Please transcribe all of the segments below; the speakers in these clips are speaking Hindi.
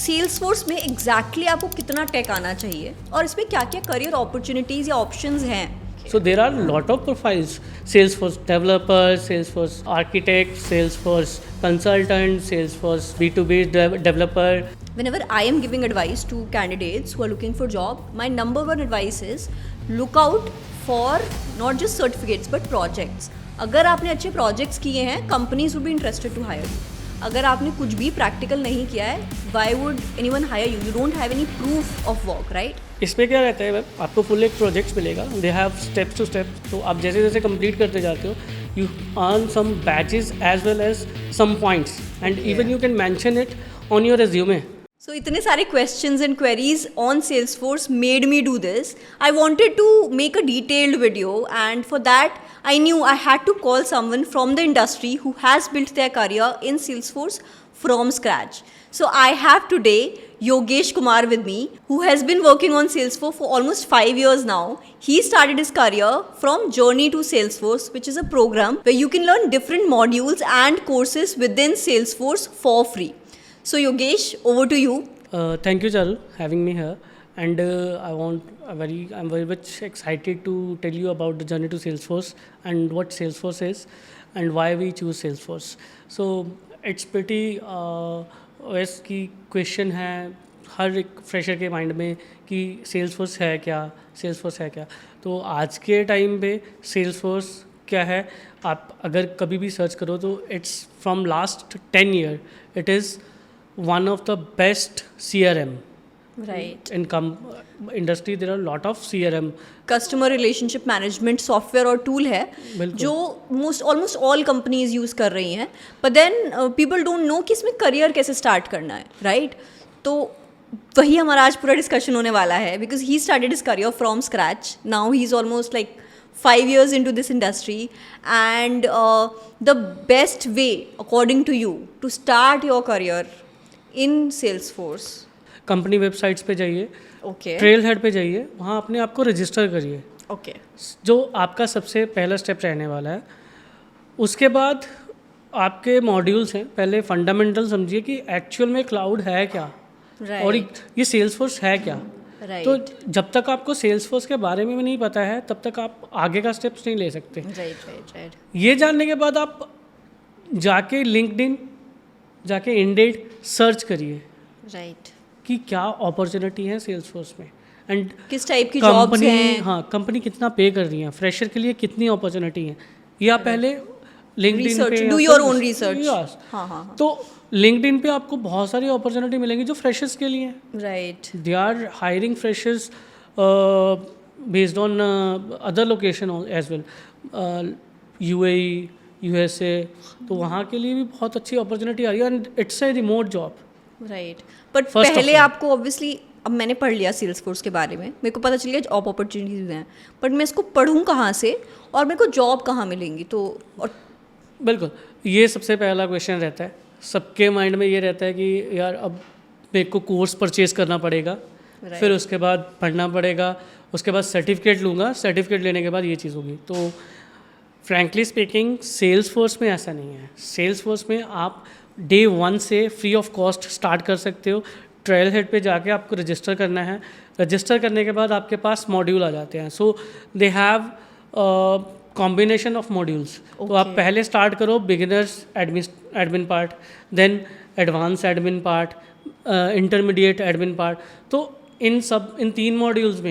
सेल्स फोर्स में एग्जैक्टली आपको कितना टेक आना चाहिए और इसमें क्या क्या करियर अपॉर्चुनिटीज़ या ऑप्शंस हैं? So there are a lot of profiles: Salesforce developer, Salesforce architect, Salesforce consultant, Salesforce B2B developer. Whenever I am giving advice to candidates who are looking for job, my number one advice is look out for not just certificates but projects. अगर आपने अच्छे projects किए हैं, companies would be interested to hire you. अगर आपने कुछ भी प्रैक्टिकल नहीं किया है, why would anyone hire you? You don't have any proof of work, right? इसमें क्या रहता है मैम, आपको फुल एक प्रोजेक्ट्स मिलेगा, they have steps to steps, तो आप जैसे जैसे कंप्लीट करते जाते हो you earn some badges as well as some points and even you can mention it on your resume. So इतने सारे questions and queries on Salesforce made me do this. I wanted to make a detailed video, and for that I knew I had to call someone from the industry who has built their career in Salesforce from scratch. So I have today Yogesh Kumar with me, who has been working on Salesforce for almost 5 years now. He started his career from Journey to Salesforce, which is a program where you can learn different modules and courses within Salesforce for free. So Yogesh, over to you. Thank you, Charu, having me here. And I'm very much excited to tell you about the journey to Salesforce and what Salesforce is and why we choose Salesforce. So it's pretty OS की क्वेश्चन है हर एक फ्रेशर के माइंड में कि Salesforce है क्या. तो आज के टाइम पे Salesforce क्या है, आप अगर कभी भी सर्च करो तो it's from last 10 year it is one of the best CRM. Right. In industry there are a lot of CRM. Customer relationship management software और टूल है जो ऑलमोस्ट ऑल कंपनीज यूज़ कर रही हैं, but then people don't know कि इसमें करियर कैसे स्टार्ट करना है, राइट? तो वही हमारा आज पूरा डिस्कशन होने वाला है, because he started his career from scratch. Now he is almost like 5 years into this industry, and the best way according to you to start your career in Salesforce. Company websites पे जाइए, ओके, ट्रेल हेड पे जाइए, वहाँ अपने आप को रजिस्टर करिए. ओके, जो आपका सबसे पहला स्टेप रहने वाला है. उसके बाद आपके मॉड्यूल्स हैं, पहले फंडामेंटल समझिए कि एक्चुअल में क्लाउड है क्या, राइट, और ये सेल्सफोर्स है क्या. राइट. तो जब तक आपको सेल्सफोर्स के बारे में नहीं पता है तब तक आप आगे का स्टेप्स नहीं ले सकते. राइट. ये जानने के बाद आप जाके लिंक्डइन, जाके इंडेड सर्च करिए, राइट, कि क्या अपॉर्चुनिटी है सेल्सफोर्स में एंड किस टाइप की जॉब्स हैं. हाँ, कंपनी कितना पे कर रही है, फ्रेशर के लिए कितनी अपॉर्चुनिटी है, ये आप पहले लिंक्डइन पे डू योर ओन रिसर्च. हाँ. तो लिंक्डइन पे आपको बहुत सारी अपॉर्चुनिटी मिलेंगी जो फ्रेशर्स के लिए. Right. They are hiring freshers based on other location as well, UAE, USA. तो वहाँ के लिए भी बहुत अच्छी अपॉर्चुनिटी आ रही है and it's a remote job. Right. But पहले आपको ऑब्वियसली, अब मैंने पढ़ लिया सेल्सफोर्स के बारे में, मेरे को पता चल गया जॉब अपॉर्चुनिटीज़ हैं, बट मैं इसको पढ़ूँ कहाँ से और मेरे को जॉब कहाँ मिलेंगी? तो बिल्कुल, ये सबसे पहला क्वेश्चन रहता है सबके माइंड में. ये रहता है कि यार अब मेरे को कोर्स परचेज करना पड़ेगा, फिर उसके बाद पढ़ना पड़ेगा, उसके बाद सर्टिफिकेट लूँगा, सर्टिफिकेट लेने के बाद ये चीज़ होगी. तो फ्रैंकली स्पीकिंग सेल्सफोर्स में ऐसा नहीं है. सेल्सफोर्स में आप डे 1 से फ्री ऑफ कॉस्ट स्टार्ट कर सकते हो. ट्रायल हेड पे जाके आपको रजिस्टर करना है. रजिस्टर करने के बाद आपके पास मॉड्यूल आ जाते हैं. So they have combination of modules. तो आप पहले स्टार्ट करो beginners admin part, then advance admin part, intermediate admin part. तो इन 3 मॉड्यूल्स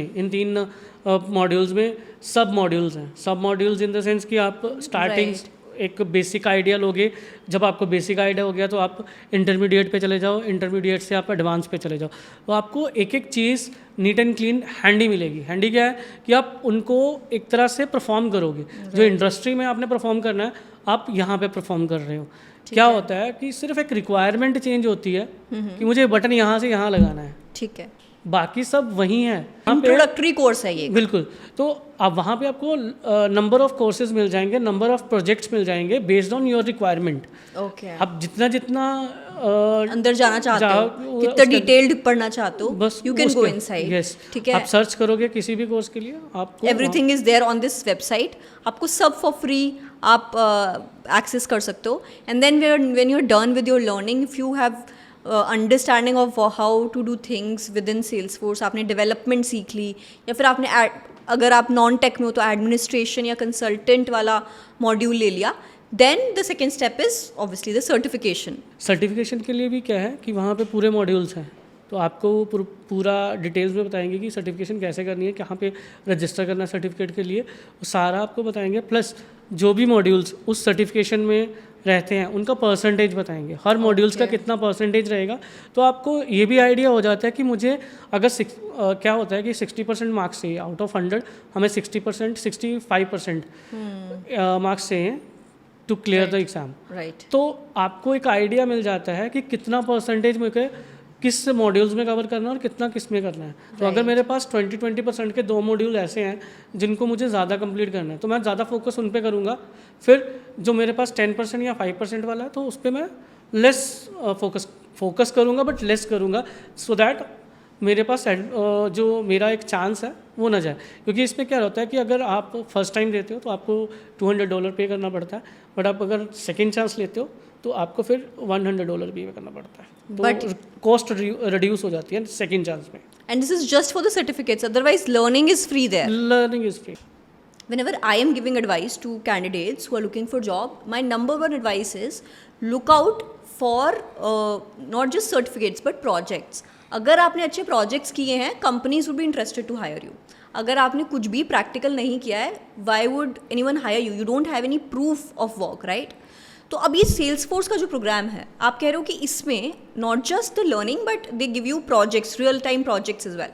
में सब मॉड्यूल्स हैं. सब मॉड्यूल्स इन द सेंस कि आप स्टार्टिंग एक बेसिक आइडिया लोगे. जब आपको बेसिक आइडिया हो गया तो आप इंटरमीडिएट पे चले जाओ, इंटरमीडिएट से आप एडवांस पे चले जाओ. तो आपको एक एक चीज़ नीट एंड क्लीन हैंडी मिलेगी. हैंडी क्या है कि आप उनको एक तरह से परफॉर्म करोगे. जो इंडस्ट्री में आपने परफॉर्म करना है आप यहाँ पे परफॉर्म कर रहे हो. क्या होता है कि सिर्फ एक रिक्वायरमेंट चेंज होती है कि मुझे बटन यहाँ से यहाँ लगाना है, ठीक है, बाकी सब वही है. इंट्रोडक्टरी कोर्स है ये. बिल्कुल. तो आप वहाँ पे आपको नंबर ऑफ कोर्सेज मिल जाएंगे, नंबर ऑफ प्रोजेक्ट्स मिल जाएंगे based on your requirement. Okay. आप जितना अंदर जाना चाहते हो, कितना डिटेल्ड पढ़ना चाहते हो, बस you can go inside. Yes, ठीक है. आप सर्च करोगे किसी भी कोर्स के लिए, आपको everything is there on this website. आपको सब फॉर फ्री आप एक्सेस कर सकते हो. And then when you are done with your learning, if you have understanding of how to do things within Salesforce, आपने डेवलपमेंट सीख ली, या फिर आपने अगर आप नॉन टेक में हो तो एडमिनिस्ट्रेशन या कंसल्टेंट वाला मॉड्यूल ले लिया, then the second step is obviously the certification. Certification के लिए भी क्या है कि वहाँ पे पूरे मॉड्यूल्स हैं, तो आपको पूरा डिटेल्स में बताएंगे कि सर्टिफिकेशन कैसे करनी है, कहाँ पे रजिस्टर करना है सर्टिफिकेट के लिए, वो सारा आपको बताएंगे. प्लस जो भी मॉड्यूल्स उस सर्टिफिकेशन में रहते हैं उनका परसेंटेज बताएंगे, हर मॉड्यूल्स का कितना परसेंटेज रहेगा. तो आपको ये भी आइडिया हो जाता है कि मुझे अगर क्या होता है कि 60% मार्क्स चाहिए आउट ऑफ 100, हमें 65% मार्क्स चाहिए to clear the exam. Right. तो आपको एक आइडिया मिल जाता है कि कितना परसेंटेज मुझे किस मॉड्यूल्स में कवर करना है और कितना किस में करना है. तो अगर मेरे पास 20% के 2 मॉड्यूल ऐसे हैं जिनको मुझे ज़्यादा कंप्लीट करना है, तो मैं ज़्यादा फोकस उन पे करूँगा. फिर जो मेरे पास 10% या 5% वाला है, तो उस पर मैं लेस फोकस करूँगा, बट लेस करूँगा, सो दैट मेरे पास जो मेरा एक चांस है वो ना जाए. क्योंकि इसमें क्या होता है कि अगर आप फर्स्ट टाइम देते हो तो आपको $200 पे करना पड़ता है, बट आप अगर सेकेंड चांस लेते हो तो आपको फिर $100 पे करना पड़ता है. तो कॉस्ट रिड्यूस हो जाती है सेकेंड चांस में. And this is just for the certificates, otherwise learning is free there. Learning is free. Whenever I am giving advice to candidates who are looking for job, my number one advice is look out for not just certificates but projects. अगर आपने अच्छे projects किए हैं, companies would be interested to hire you. अगर आपने कुछ भी practical नहीं किया है, why would anyone hire you? You don't have any proof of work, right? तो अब ये Salesforce का जो प्रोग्राम है, आप कह रहे हो कि इसमें not just the learning but they give you projects, real time projects as well.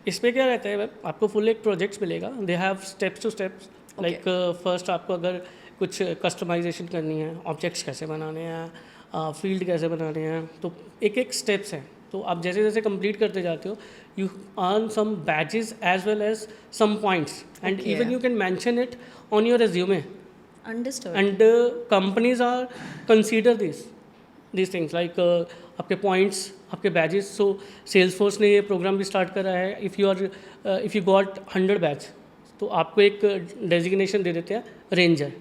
इसमें क्या रहता है, आपको फुल एक प्रोजेक्ट्स मिलेगा. They have steps to steps. Like first आपको अगर कुछ कस्टमाइजेशन करनी है, ऑब्जेक्ट्स कैसे बनाने हैं, फील्ड कैसे बनाने हैं, तो एक एक स्टेप्स हैं. तो आप जैसे जैसे कंप्लीट करते जाते हो, you earn some badges as well as some points, and even you can mention it on your resume. Understood. And companies are consider this things like आपके पॉइंट्स, आपके बैजेस. सो सेल्सफोर्स ने ये प्रोग्राम भी स्टार्ट करा है. इफ़ यू गॉट 100 बैच, तो आपको एक डेजिग्नेशन दे देते हैं ranger.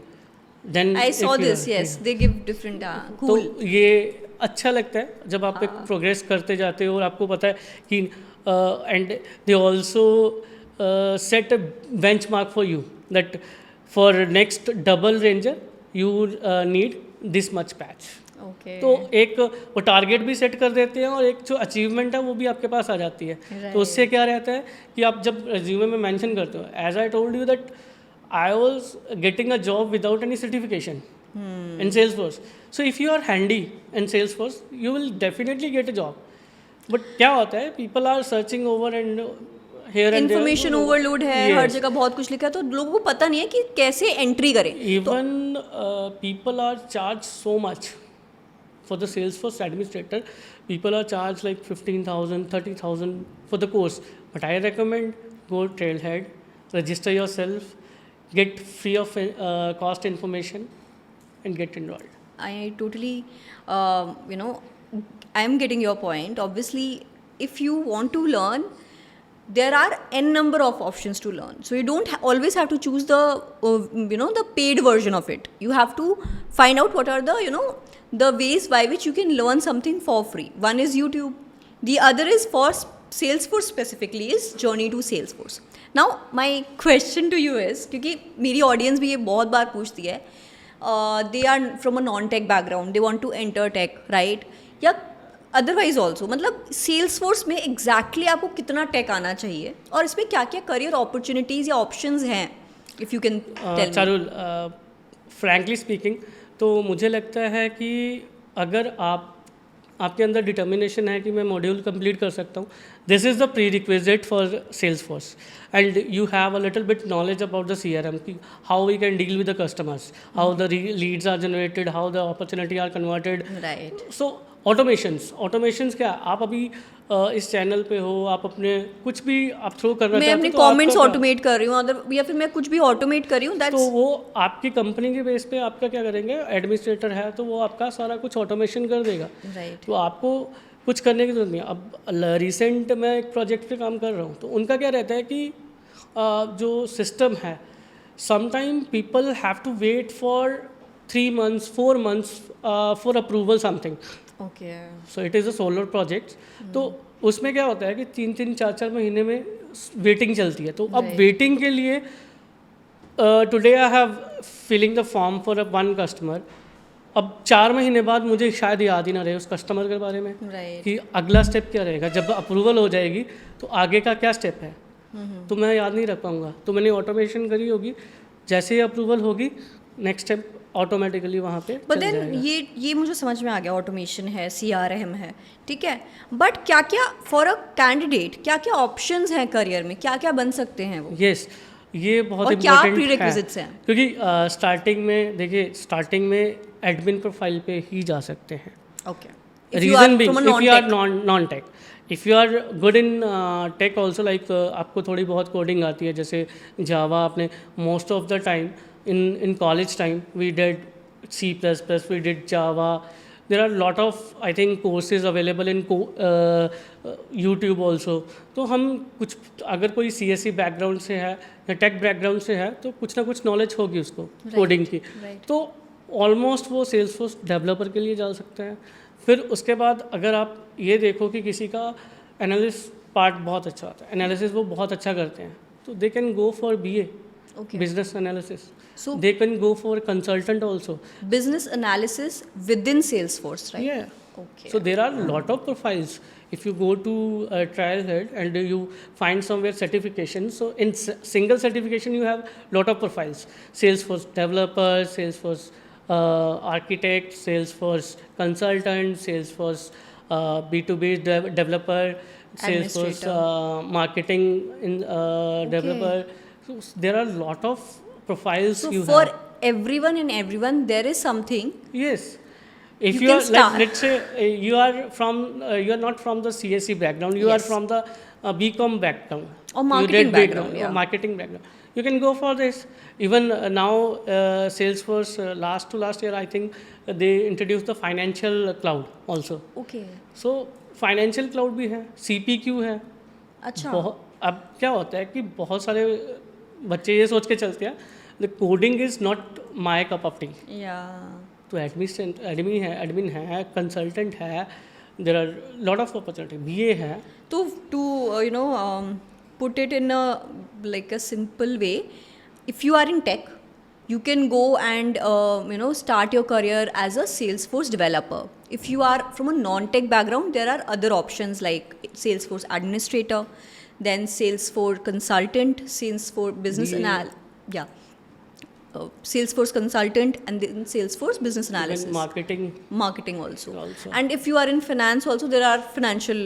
Then I saw this, yes. They give different, cool. तो ये अच्छा लगता है जब आप एक प्रोग्रेस करते जाते हो और आपको पता है कि and they also set a bench mark for you that for next double ranger you need this much patch. Okay. तो एक वो टारगेट भी सेट कर देते हैं और एक जो अचीवमेंट है वो भी आपके पास आ जाती है. तो उससे क्या रहता है कि आप जब रिज्यूमे में मेंशन करते हो, as I told you that I was getting a job without any certification in Salesforce. So if you are handy in Salesforce, you will definitely get a job. But क्या होता है, people are searching over and here and there. Information overload है, हर जगह बहुत कुछ लिखा है, तो लोगों को पता नहीं है कि कैसे एंट्री करें. Even people are charged so much for the Salesforce administrator. People are charged like 15,000, 30,000 for the course. But I recommend go Trailhead, register yourself, get free of cost information, and get enrolled. I totally, I am getting your point. Obviously, if you want to learn, there are n number of options to learn. So you don't always have to choose the, the paid version of it. You have to find out what are the, the ways by which you can learn something for free. One is YouTube. The other is for Salesforce specifically is Journey to Salesforce. Now, my question to you is, क्योंकि मेरी audience भी ये बहुत बार पूछती है, they are from a non-tech background, they want to enter tech, right? या otherwise also, मतलब Salesforce में exactly आपको कितना tech आना चाहिए और इसमें क्या क्या career opportunities या options हैं, if you can tell me. Charul, frankly speaking, तो मुझे लगता है कि अगर आपके अंदर डिटर्मिनेशन है कि मैं मॉड्यूल कंप्लीट कर सकता हूँ, this is the prerequisite for Salesforce, and you have a little bit knowledge about the CRM, कि how we can deal with the customers, how the leads are generated, how the opportunity are converted. Right. So automations क्या, आप अभी इस चैनल पे हो, आप अपने कुछ भी आप थ्रो करना चाहते हो, मैं अपने कमेंट्स ऑटोमेट कर रही हूँ, या फिर मैं कुछ भी ऑटोमेट कर रही हूँ, तो वो आपकी कंपनी के बेस पे आपका क्या करेंगे, एडमिनिस्ट्रेटर है तो वो आपका सारा कुछ ऑटोमेशन कर देगा. राइट. तो आपको कुछ करने की जरूरत नहीं. अब रिसेंट मैं एक प्रोजेक्ट पे काम कर रहा हूँ, तो उनका क्या रहता है कि जो सिस्टम है, sometime people have to wait for 3 months 4 months for approval something. Okay. So it is a solar project. तो उसमें क्या होता है कि 3-4 महीने में वेटिंग चलती है. तो अब Right. वेटिंग के लिए today I have filling the form for one customer. अब 4 महीने बाद मुझे शायद याद ही ना रहे उस कस्टमर के बारे में Right. कि अगला स्टेप क्या रहेगा. जब अप्रूवल हो जाएगी तो आगे का क्या स्टेप है तो मैं याद नहीं रख पाऊंगा. तो मैंने ऑटोमेशन करी होगी, जैसे ही अप्रूवल होगी नेक्स्ट स्टेप ऑटोमेटिकली वहाँ पे बट चल देन जाएगा. ये मुझे समझ में आ गया, ऑटोमेशन है, CRM है, ठीक है. बट क्या क्या फॉर अ कैंडिडेट, क्या क्या ऑप्शंस हैं करियर में, क्या क्या बन सकते हैं वो, यस, ये बहुत और क्या इम्पोर्टेंट प्रीरेक्विजिट्स है हैं? क्योंकि स्टार्टिंग में देखिए, स्टार्टिंग में एडमिन प्रोफाइल पे ही जा सकते हैं. Okay. Reason being if you are non tech, if you are good in tech also, like आपको थोड़ी बहुत कोडिंग आती है, जैसे जावा. आपने most of the time in college time we did C++, we did Java. There are lot of I think courses available in YouTube also. तो हम कुछ, अगर कोई CSE बैकग्राउंड से है या टेक बैकग्राउंड से है तो कुछ ना कुछ नॉलेज होगी उसको कोडिंग की. right. तो ऑलमोस्ट वो सेल्सफोर्स डेवलपर के लिए जा सकते हैं. फिर उसके बाद अगर आप ये देखो कि किसी का एनालिसिस पार्ट बहुत अच्छा होता है, एनालिसिस वो बहुत अच्छा करते हैं, तो they can go for BA Okay. business analysis. So They can go for consultant also. business analysis within Salesforce, right? Yeah. Okay. So there are lot of profiles. If you go to Trailhead and you find somewhere certification, so in single certification you have lot of profiles. Salesforce developer, Salesforce architect, Salesforce consultant, Salesforce B2B developer, Salesforce marketing developer. So there are lot of profiles So you for have. everyone and everyone there is something. Yes. If You you can are start. like, let's say you are from you are not from the CSE background, you are Yes. from the BCom background Or You marketing did background, yeah. marketing background. You can go for this. Even now Salesforce last to last year I think they introduced the financial cloud also. Okay. So financial cloud भी है, CPQ है. अच्छा. अब क्या होता है कि बहुत सारे बच्चे ये सोच के चलते हैं the coding is not my cup of tea. Yeah. तो एडमिन है, कंसल्टेंट है, there are lot of opportunity. BA है. To put it in a like a simple way, if you are in tech, you can go and start your career as a Salesforce developer. If you are from a non-tech background, there are other options like Salesforce administrator, then Salesforce consultant, Salesforce business BA. Salesforce consultant, and then Salesforce business analysis. Marketing Marketing also. Also. And if you are in finance also, there are financial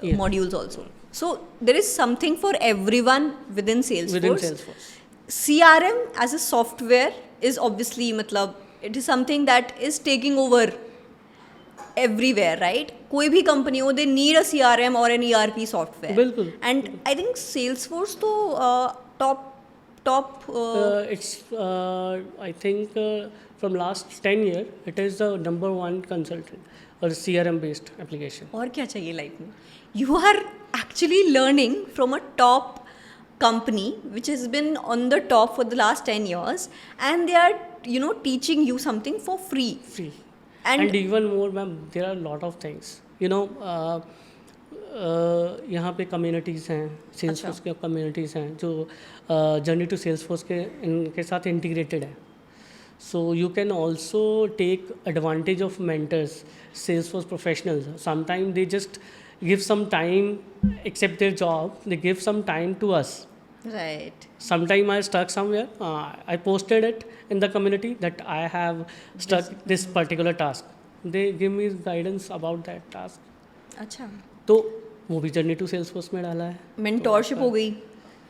Yeah. modules also. So there is something for everyone within Salesforce. CRM as a software is obviously it is something that is taking over everywhere, right? कोई भी कंपनी हो, they need a CRM or an ERP software. बिल्कुल. And I think Salesforce तो top It's I think from last 10 years it is the number one consultant or CRM based application. और क्या चाहिए लाइफ में? You are actually learning from a top company which has been on the top for the last 10 years, and they are teaching you something for free. And even more, ma'am, there are a lot of things. यहाँ पे कम्युनिटीज़ हैं, सेल्सफोर्स के कम्युनिटीज़ हैं जो जर्नी टू सेल्सफोर्स के इनके साथ इंटीग्रेटेड है. So you can also take advantage of mentors, Salesforce professionals. Sometime they just give some time, accept their job, they give some time to us. Right. Sometime I stuck somewhere, I posted it in the community that I have stuck this particular task. They give me guidance about that task. अच्छा. तो वो भी जर्नी टू सेल्सफोर्स में डाला है. मेंटोरशिप हो गई,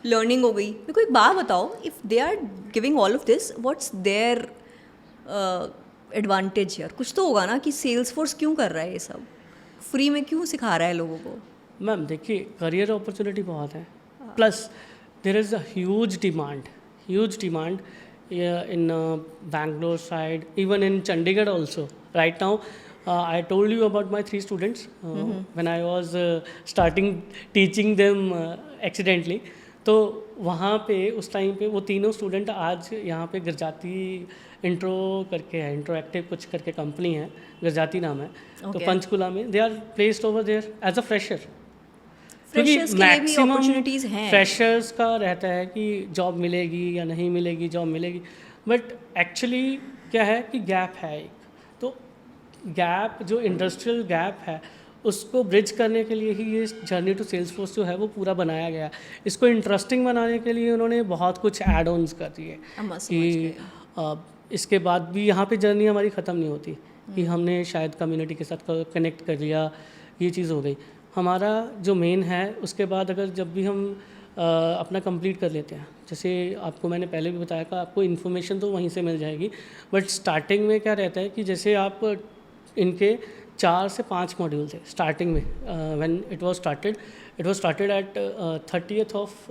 लर्निंग हो गई. मेरे को एक बात बताओ, if they are giving all of this, what's there advantage here? कुछ तो होगा ना कि सेल्सफोर्स क्यों कर रहा है ये सब, फ्री में क्यों सिखा रहा है लोगों को? मैम देखिए, करियर अपॉर्चुनिटी बहुत है, plus there is a huge demand in Bangalore side, even in Chandigarh also. Right now, I told you about my 3 students when I was starting teaching them accidentally. तो वहाँ पे उस टाइम पे वो तीनों स्टूडेंट आज यहाँ पे गिरजाती इंट्रो करके है, इंट्रोएक्टिव कुछ करके कंपनी है, गुजराती नाम है। तो Okay. पंचकुला में they are placed over there as a fresher. Freshers के लिए भी अपॉर्चुनिटीज हैं। फ्रेशर्स का रहता है कि जॉब मिलेगी या नहीं मिलेगी, जॉब मिलेगी, बट एक्चुअली क्या है कि गैप है एक। तो गैप जो इंडस्ट्रियल गैप है उसको ब्रिज करने के लिए ही ये जर्नी टू सेल्सफोर्स जो है वो पूरा बनाया गया। इसको इंटरेस्टिंग बनाने के लिए उन्होंने बहुत कुछ एड ऑन्स कर दिए कि इसके बाद भी यहाँ पे जर्नी हमारी ख़त्म नहीं होती कि हमने शायद कम्युनिटी के साथ कनेक्ट कर लिया, ये चीज़ हो गई। हमारा जो मेन है उसके बाद अगर जब भी हम अपना कंप्लीट कर लेते हैं, जैसे आपको मैंने पहले भी बताया कि आपको इन्फॉर्मेशन तो वहीं से मिल जाएगी, बट स्टार्टिंग में क्या रहता है कि जैसे आप इनके 4 से 5 मॉड्यूल थे स्टार्टिंग में। When it was started at 30th of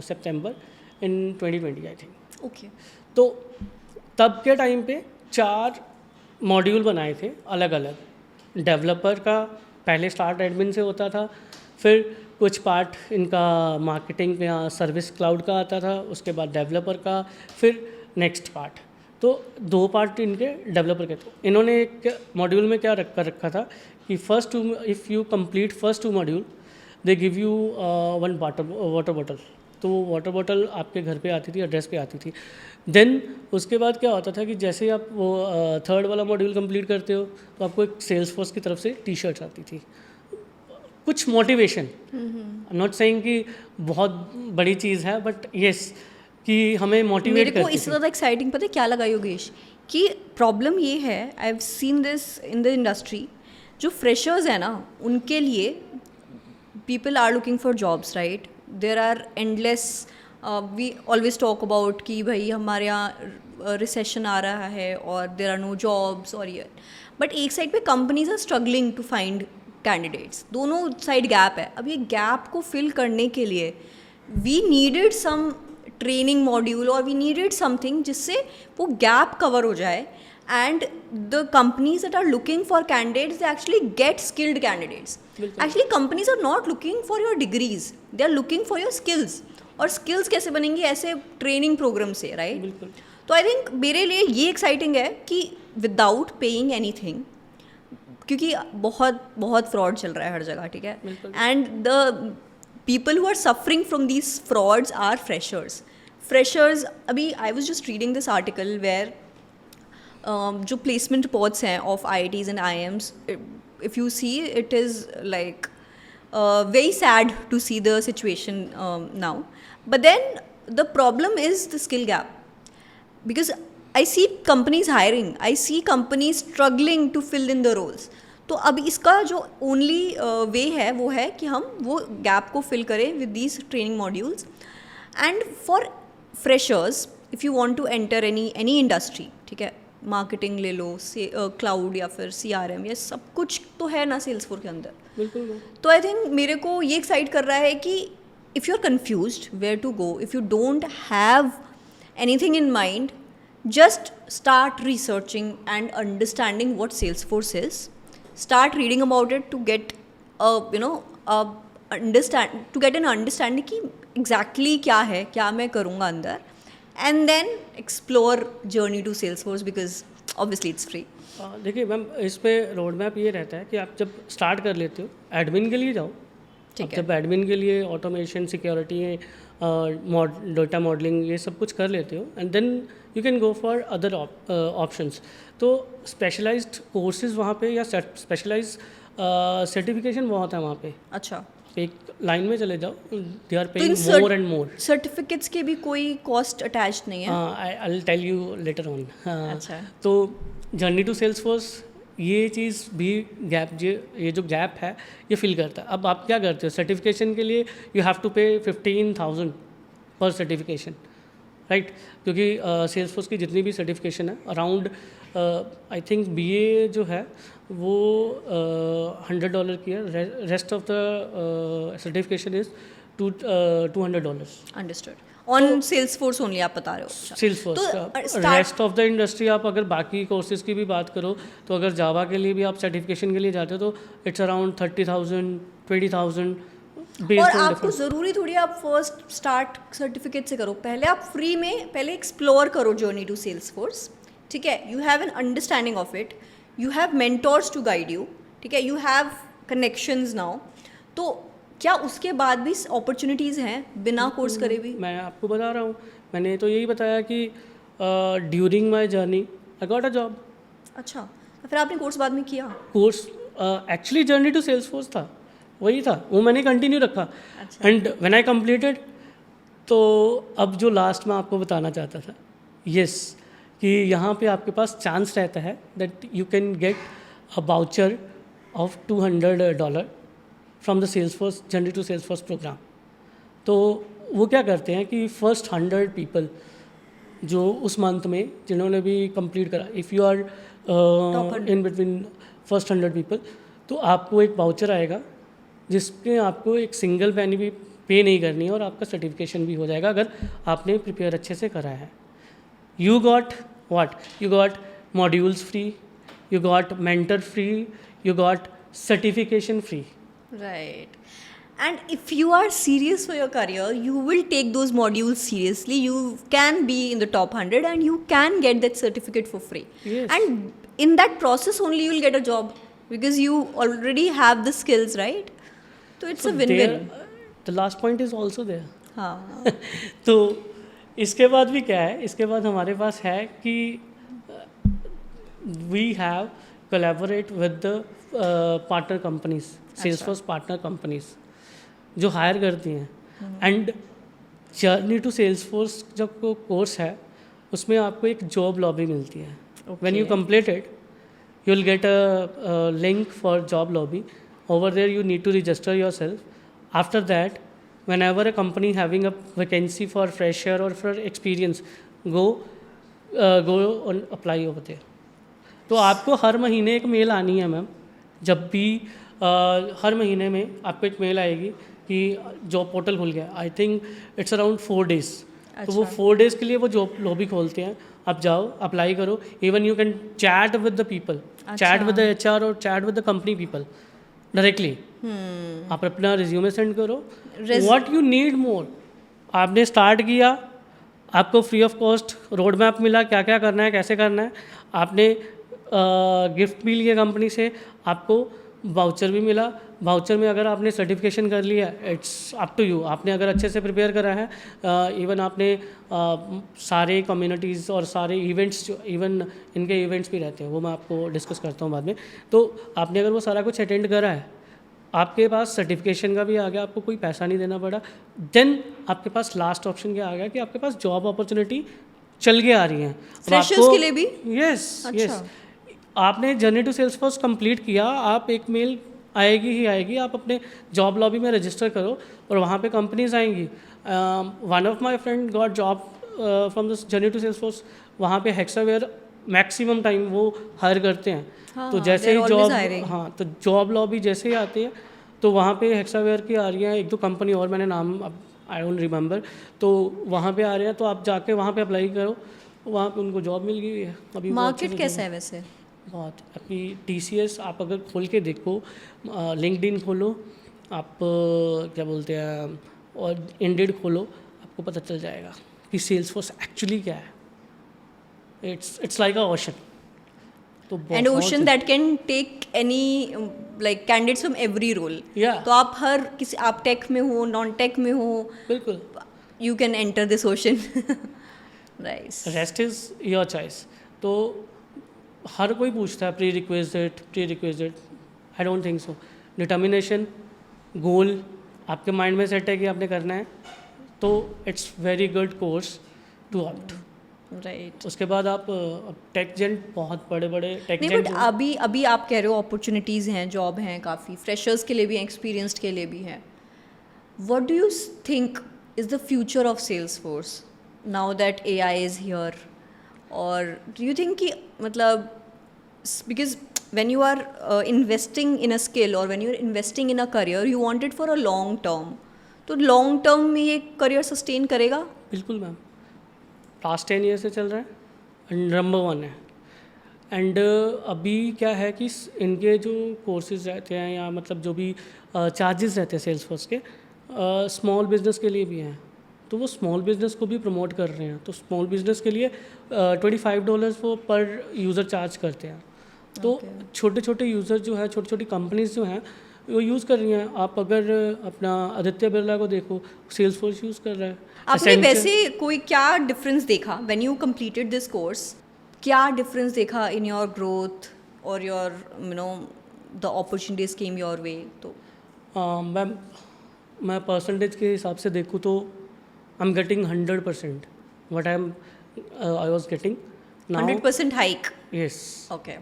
September in 2020 I think. Okay. तो तब के टाइम पे 4 मॉड्यूल बनाए थे अलग अलग। डेवलपर का पहले स्टार्ट एडमिन से होता था, फिर कुछ पार्ट इनका मार्केटिंग या सर्विस क्लाउड का आता था, उसके बाद डेवलपर का, फिर नेक्स्ट पार्ट। तो 2 पार्ट इनके डेवलपर के थे। इन्होंने एक मॉड्यूल में क्या रखा था कि first 2 if you complete first 2 module they give you 1 water bottle. तो वो वाटर बॉटल आपके घर पे आती थी, एड्रेस पे आती थी। देन उसके बाद क्या होता था कि जैसे ही आप वो 3rd वाला मॉड्यूल कंप्लीट करते हो तो आपको एक सेल्सफोर्स की तरफ से टी-शर्ट आती थी, कुछ मोटिवेशन। नॉट सेइंग कि बहुत बड़ी चीज़ है, बट येस कि हमें मोटिवेट मेरे को इससे ज़्यादा एक्साइटिंग पता है क्या लगा योगेश, कि प्रॉब्लम ये है, I have seen this in the industry, जो फ्रेशर्स है ना उनके लिए people are looking for jobs, right? There are endless, we always talk about कि भाई हमारे यहाँ रिसेशन आ रहा है और देर आर नो जॉब्स और ये, बट एक साइड पे companies are struggling to find candidates, दोनों साइड गैप है। अब ये गैप को फिल करने के लिए we needed some training module और वी नीडेड समथिंग जिससे वो गैप कवर हो जाए, and the companies that are looking for candidates, they actually get skilled candidates. Actually companies are not looking for your degrees, they are looking for your skills. और skills कैसे बनेंगी? ऐसे ट्रेनिंग प्रोग्राम से, राइट? बिल्कुल। तो आई थिंक मेरे लिए ये एक्साइटिंग है कि विदाउट पेइंग एनीथिंग, क्योंकि बहुत बहुत फ्रॉड चल रहा है हर जगह, ठीक है? And the people who are suffering from these frauds are freshers. अभी I was just reading this article where जो प्लेसमेंट रिपोर्ट्स हैं of IITs and IIMs, if you see it is like very sad to see the situation now. But then the problem is the skill gap, because I see companies hiring, I see companies struggling to fill in the roles. तो अब इसका जो ओनली वे है वो है कि हम वो गैप को फिल करें with these training modules. And for freshers, if you want to enter any industry, ठीक है, मार्केटिंग ले लो, क्लाउड या फिर CRM, ये सब कुछ तो है ना सेल्सफोर्स के अंदर। बिल्कुल। तो आई थिंक मेरे को ये एक्साइट कर रहा है कि if you are confused where to go, if you don't have anything in mind, just start researching and understanding what Salesforce is. Start reading about it to get an understanding कि exactly क्या है, क्या मैं करूँगा अंदर, and then explore journey to Salesforce because obviously it's free. देखिए मैम, इस पे रोड मैप ये रहता है कि आप जब स्टार्ट कर लेते हो एडमिन के लिए जाओ। ठीक है। जब एडमिन के लिए ऑटोमेशन, सिक्योरिटी, डेटा मॉडलिंग ये सब कुछ कर लेते हो, and then you can go for other options. तो स्पेशलाइज्ड कोर्सेज वहाँ पे या स्पेशलाइज्ड सर्टिफिकेशन बहुत है वहाँ पे। अच्छा, एक लाइन में चले जाओ, दे आर तो paying in more and more. Certificates के भी कोई कॉस्ट अटैच नहीं है? I will tell you later on. अच्छा। तो जर्नी टू सेल्सफोर्स ये चीज़ भी ये जो गैप है ये फिल करता है। अब आप क्या करते हो सर्टिफिकेशन के लिए? यू हैव टू पे 15,000 पर सर्टिफिकेशन, राइट? क्योंकि सेल्सफोर्स की जितनी भी सर्टिफिकेशन है अराउंड आई थिंक BA जो है वो $100 की है, rest of the certification is $200। Understood. On Salesforce only आप बता रहे हो? सेल्सफोर्स का। रेस्ट ऑफ द इंडस्ट्री आप अगर बाकी कोर्सेज की भी बात करो तो अगर जावा के लिए भी आप सर्टिफिकेशन के लिए जाते हो तो इट्स अराउंड 30,000 20,000। और आपको ज़रूरी थोड़ी आप फर्स्ट स्टार्ट सर्टिफिकेट से करो, पहले आप फ्री में पहले एक्सप्लोर करो जर्नी टू सेल्सफोर्स, ठीक है, you have an understanding of it, you have mentors to guide you, ठीक है, यू हैव कनेक्शंस नाउ, तो क्या उसके बाद भी अपॉर्चुनिटीज़ हैं बिना कोर्स करे भी? मैं आपको बता रहा हूँ, मैंने तो यही बताया कि during my journey I got a job. अच्छा, तो फिर आपने कोर्स बाद में किया? Course actually journey to Salesforce था, वही था, वो मैंने कंटिन्यू रखा। अच्छा। एंड व्हेन आई कंप्लीटेड, तो अब जो लास्ट में आपको बताना चाहता था, यस, कि यहाँ पे आपके पास चांस रहता है that you can get a voucher of $200 from the Salesforce journey to Salesforce programme. तो वो क्या करते हैं कि फर्स्ट 100 पीपल जो उस मंथ में जिन्होंने भी कंप्लीट करा, if you are in between first 100 people, तो आपको एक वाउचर आएगा जिसमें आपको एक सिंगल पैनी भी पे नहीं करनी है और आपका सर्टिफिकेशन भी हो जाएगा अगर आपने प्रिपेयर अच्छे से करा है। You got what? You got modules free, you got mentor free, you got certification free. Right. And if you are serious for your career, you will take those modules seriously. You can be in the top 100 and you can get that certificate for free. Yes. And in that process only you will get a job because you already have the skills, right? So it's a win-win. The last point is also there. हाँ. तो इसके बाद भी क्या है, इसके बाद हमारे पास है कि we have collaborate with the partner companies, Salesforce partner companies जो हायर करती हैं। एंड जर्नी टू सेल्सफोर्स जब कोर्स है उसमें आपको एक जॉब लॉबी मिलती है। When you completed you will get a link for job lobby, over there you need to register yourself. After that, whenever a company having a vacancy for fresher or for experience, go and apply over there. तो आपको हर महीने एक मेल आनी है मैम, जब भी हर महीने में आपको एक मेल आएगी कि जॉब पोर्टल खुल गया। I think it's around 4 days। तो वो 4 days के लिए वो जॉब लॉबी खोलते हैं, आप जाओ अप्लाई करो। Even you can chat with the people, chat with the HR और chat with the company people directly. आप अपना रिज्यूमे सेंड करो। व्हाट यू नीड मोर, आपने स्टार्ट किया, आपको free of cost road map मिला क्या क्या करना है, कैसे करना है, आपने गिफ्ट भी लिए कंपनी से, आपको वाउचर भी मिला। वाउचर में अगर आपने सर्टिफिकेशन कर लिया, इट्स अप टू यू। आपने अगर अच्छे से प्रिपेयर करा है, इवन आपने सारे कम्युनिटीज़ और सारे इवेंट्स, जो इवन इनके इवेंट्स भी रहते हैं वो मैं आपको डिस्कस करता हूँ बाद में, तो आपने अगर वो सारा कुछ अटेंड करा है, आपके पास सर्टिफिकेशन का भी आ गया, आपको कोई पैसा नहीं देना पड़ा, देन आपके पास लास्ट ऑप्शन क्या आ गया कि आपके पास जॉब अपॉर्चुनिटी चल के आ रही हैं। फ्रेशर्स के लिए भी? Yes, yes. आपने जर्नी टू सेल्सफोर्स कंप्लीट किया, आप एक मेल आएगी ही आएगी, आप अपने जॉब लॉबी में रजिस्टर करो और वहाँ पे कंपनीज आएंगी। One of my friend got job from the journey to Salesforce, वहाँ पे हेक्सावेयर मैक्सिमम टाइम वो हायर करते हैं। हाँ, तो जैसे ही जॉब, hiring. हाँ, तो जॉब लॉबी जैसे ही आती है तो वहाँ पे हेक्सावेयर की आ रही है, 1-2 कंपनी और मैंने नाम आई डोंट रिमेंबर, तो वहाँ पे आ रहे हैं, तो आप जाके वहाँ पे अप्लाई करो, वहाँ पे उनको जॉब मिल गई है। अभी मार्केट कैसा है वैसे? बहुत। अभी TCS आप अगर खोल के देखो, लिंक्डइन खोलो, आप क्या बोलते हैं, और इंडीड खोलो, आपको पता चल जाएगा कि सेल्सफोर्स एक्चुअली क्या है। It's like a ocean. तो and ocean that can take any like candidates from every role. तो आप हर किसी, आप टेक में हो, नॉन टेक में हो, बिल्कुल, you can enter this ocean. Right, rest is your choice. तो हर कोई पूछता है prerequisite, I don't think so. Determination, goal आपके माइंड में सेट है कि आपने करना है, तो it's very good course to opt. Right. उसके बाद आप टेकजेंट, बहुत बड़े बड़े नहीं, टेकजेंट। बट अभी आप कह रहे हो अपॉर्चुनिटीज़ हैं, जॉब हैं काफ़ी, फ्रेशर्स के लिए भी हैं, एक्सपीरियंस्ड के लिए भी हैं। What do you think is the future of Salesforce now that AI is here? और डू यू थिंक कि मतलब, because when you are investing in a skill or when you are investing in a career, you want it for a long term, तो लॉन्ग टर्म में ये करियर सस्टेन करेगा? बिल्कुल मैम, लास्ट 10 ईयर से चल रहा है, नंबर 1 है। एंड अभी क्या है कि इनके जो कोर्सेज रहते हैं, या मतलब जो भी चार्जेस रहते हैं सेल्सफोर्स के, स्मॉल बिजनेस के लिए भी हैं, तो वो स्मॉल बिजनेस को भी प्रमोट कर रहे हैं। तो स्मॉल बिजनेस के लिए $25 वो पर यूज़र चार्ज करते हैं। तो छोटे छोटे यूज़र जो है, छोटी छोटी कंपनीज जो हैं वो यूज़ कर रही हैं। आप अगर अपना आदित्य बिरला को देखो, सेल्स फोर्स यूज़ कर रहा है। आपने Accenture- वैसे कोई क्या डिफरेंस देखा when you completed this course? क्या डिफरेंस देखा इन योर ग्रोथ और your the opportunities came your way? तो मैं परसेंटेज के हिसाब से देखूँ तो I am getting 100% what I was getting now. 100% hike? Yes. Okay.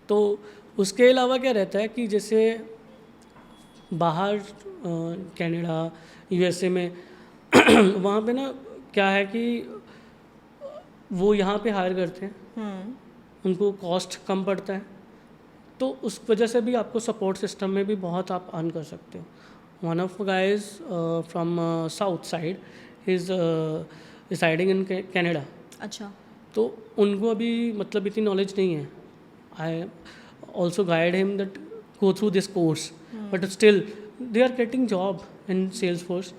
तो उसके अलावा क्या रहता है कि जैसे बाहर कनाडा, यूएसए में वहाँ पे ना क्या है कि वो यहाँ पे हायर करते हैं, उनको कॉस्ट कम पड़ता है, तो उस वजह से भी आपको सपोर्ट सिस्टम में भी बहुत आप अर्न कर सकते हो। One of guys from south side is residing in Canada. अच्छा। तो उनको अभी मतलब इतनी नॉलेज नहीं है। I also guide him that go through this course, but still they are getting job in Salesforce.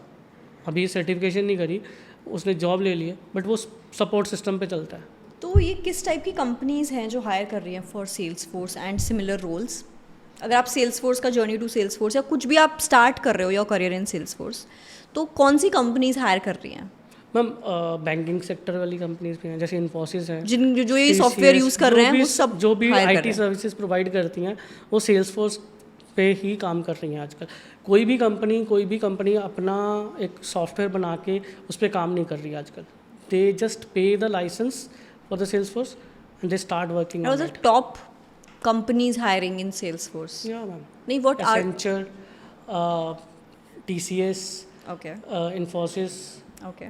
अभी सर्टिफिकेशन नहीं करी, उसने जॉब ले ली है, बट वो सपोर्ट सिस्टम पे चलता है। तो ये किस टाइप की कंपनीज हैं जो हायर कर रही हैं for Salesforce and similar roles? अगर आप सेल्स फोर्स का जर्नी टू सेल्स फोर्स या कुछ भी आप स्टार्ट कर रहे हो your career in Salesforce, तो कौन सी कंपनीज हायर कर रही हैं? मैम बैंकिंग सेक्टर वाली कंपनीज भी हैं, जैसे इन्फोसिस है, जो ये सॉफ्टवेयर यूज़ कर रहे हैं वो सब जो भी hire कर आईटी रहे हैं। सर्विसेज प्रोवाइड करती हैं वो सेल्स फोर्स पे ही काम कर रही हैं आजकल। कोई भी कंपनी अपना एक सॉफ्टवेयर बना के उस पर काम नहीं कर रही है आजकल। They just pay the licence for the Salesforce and they start working on it. Top companies hiring in Salesforce? Yeah ma'am, नहीं, what are? Accenture, TCS, okay Infosys, okay,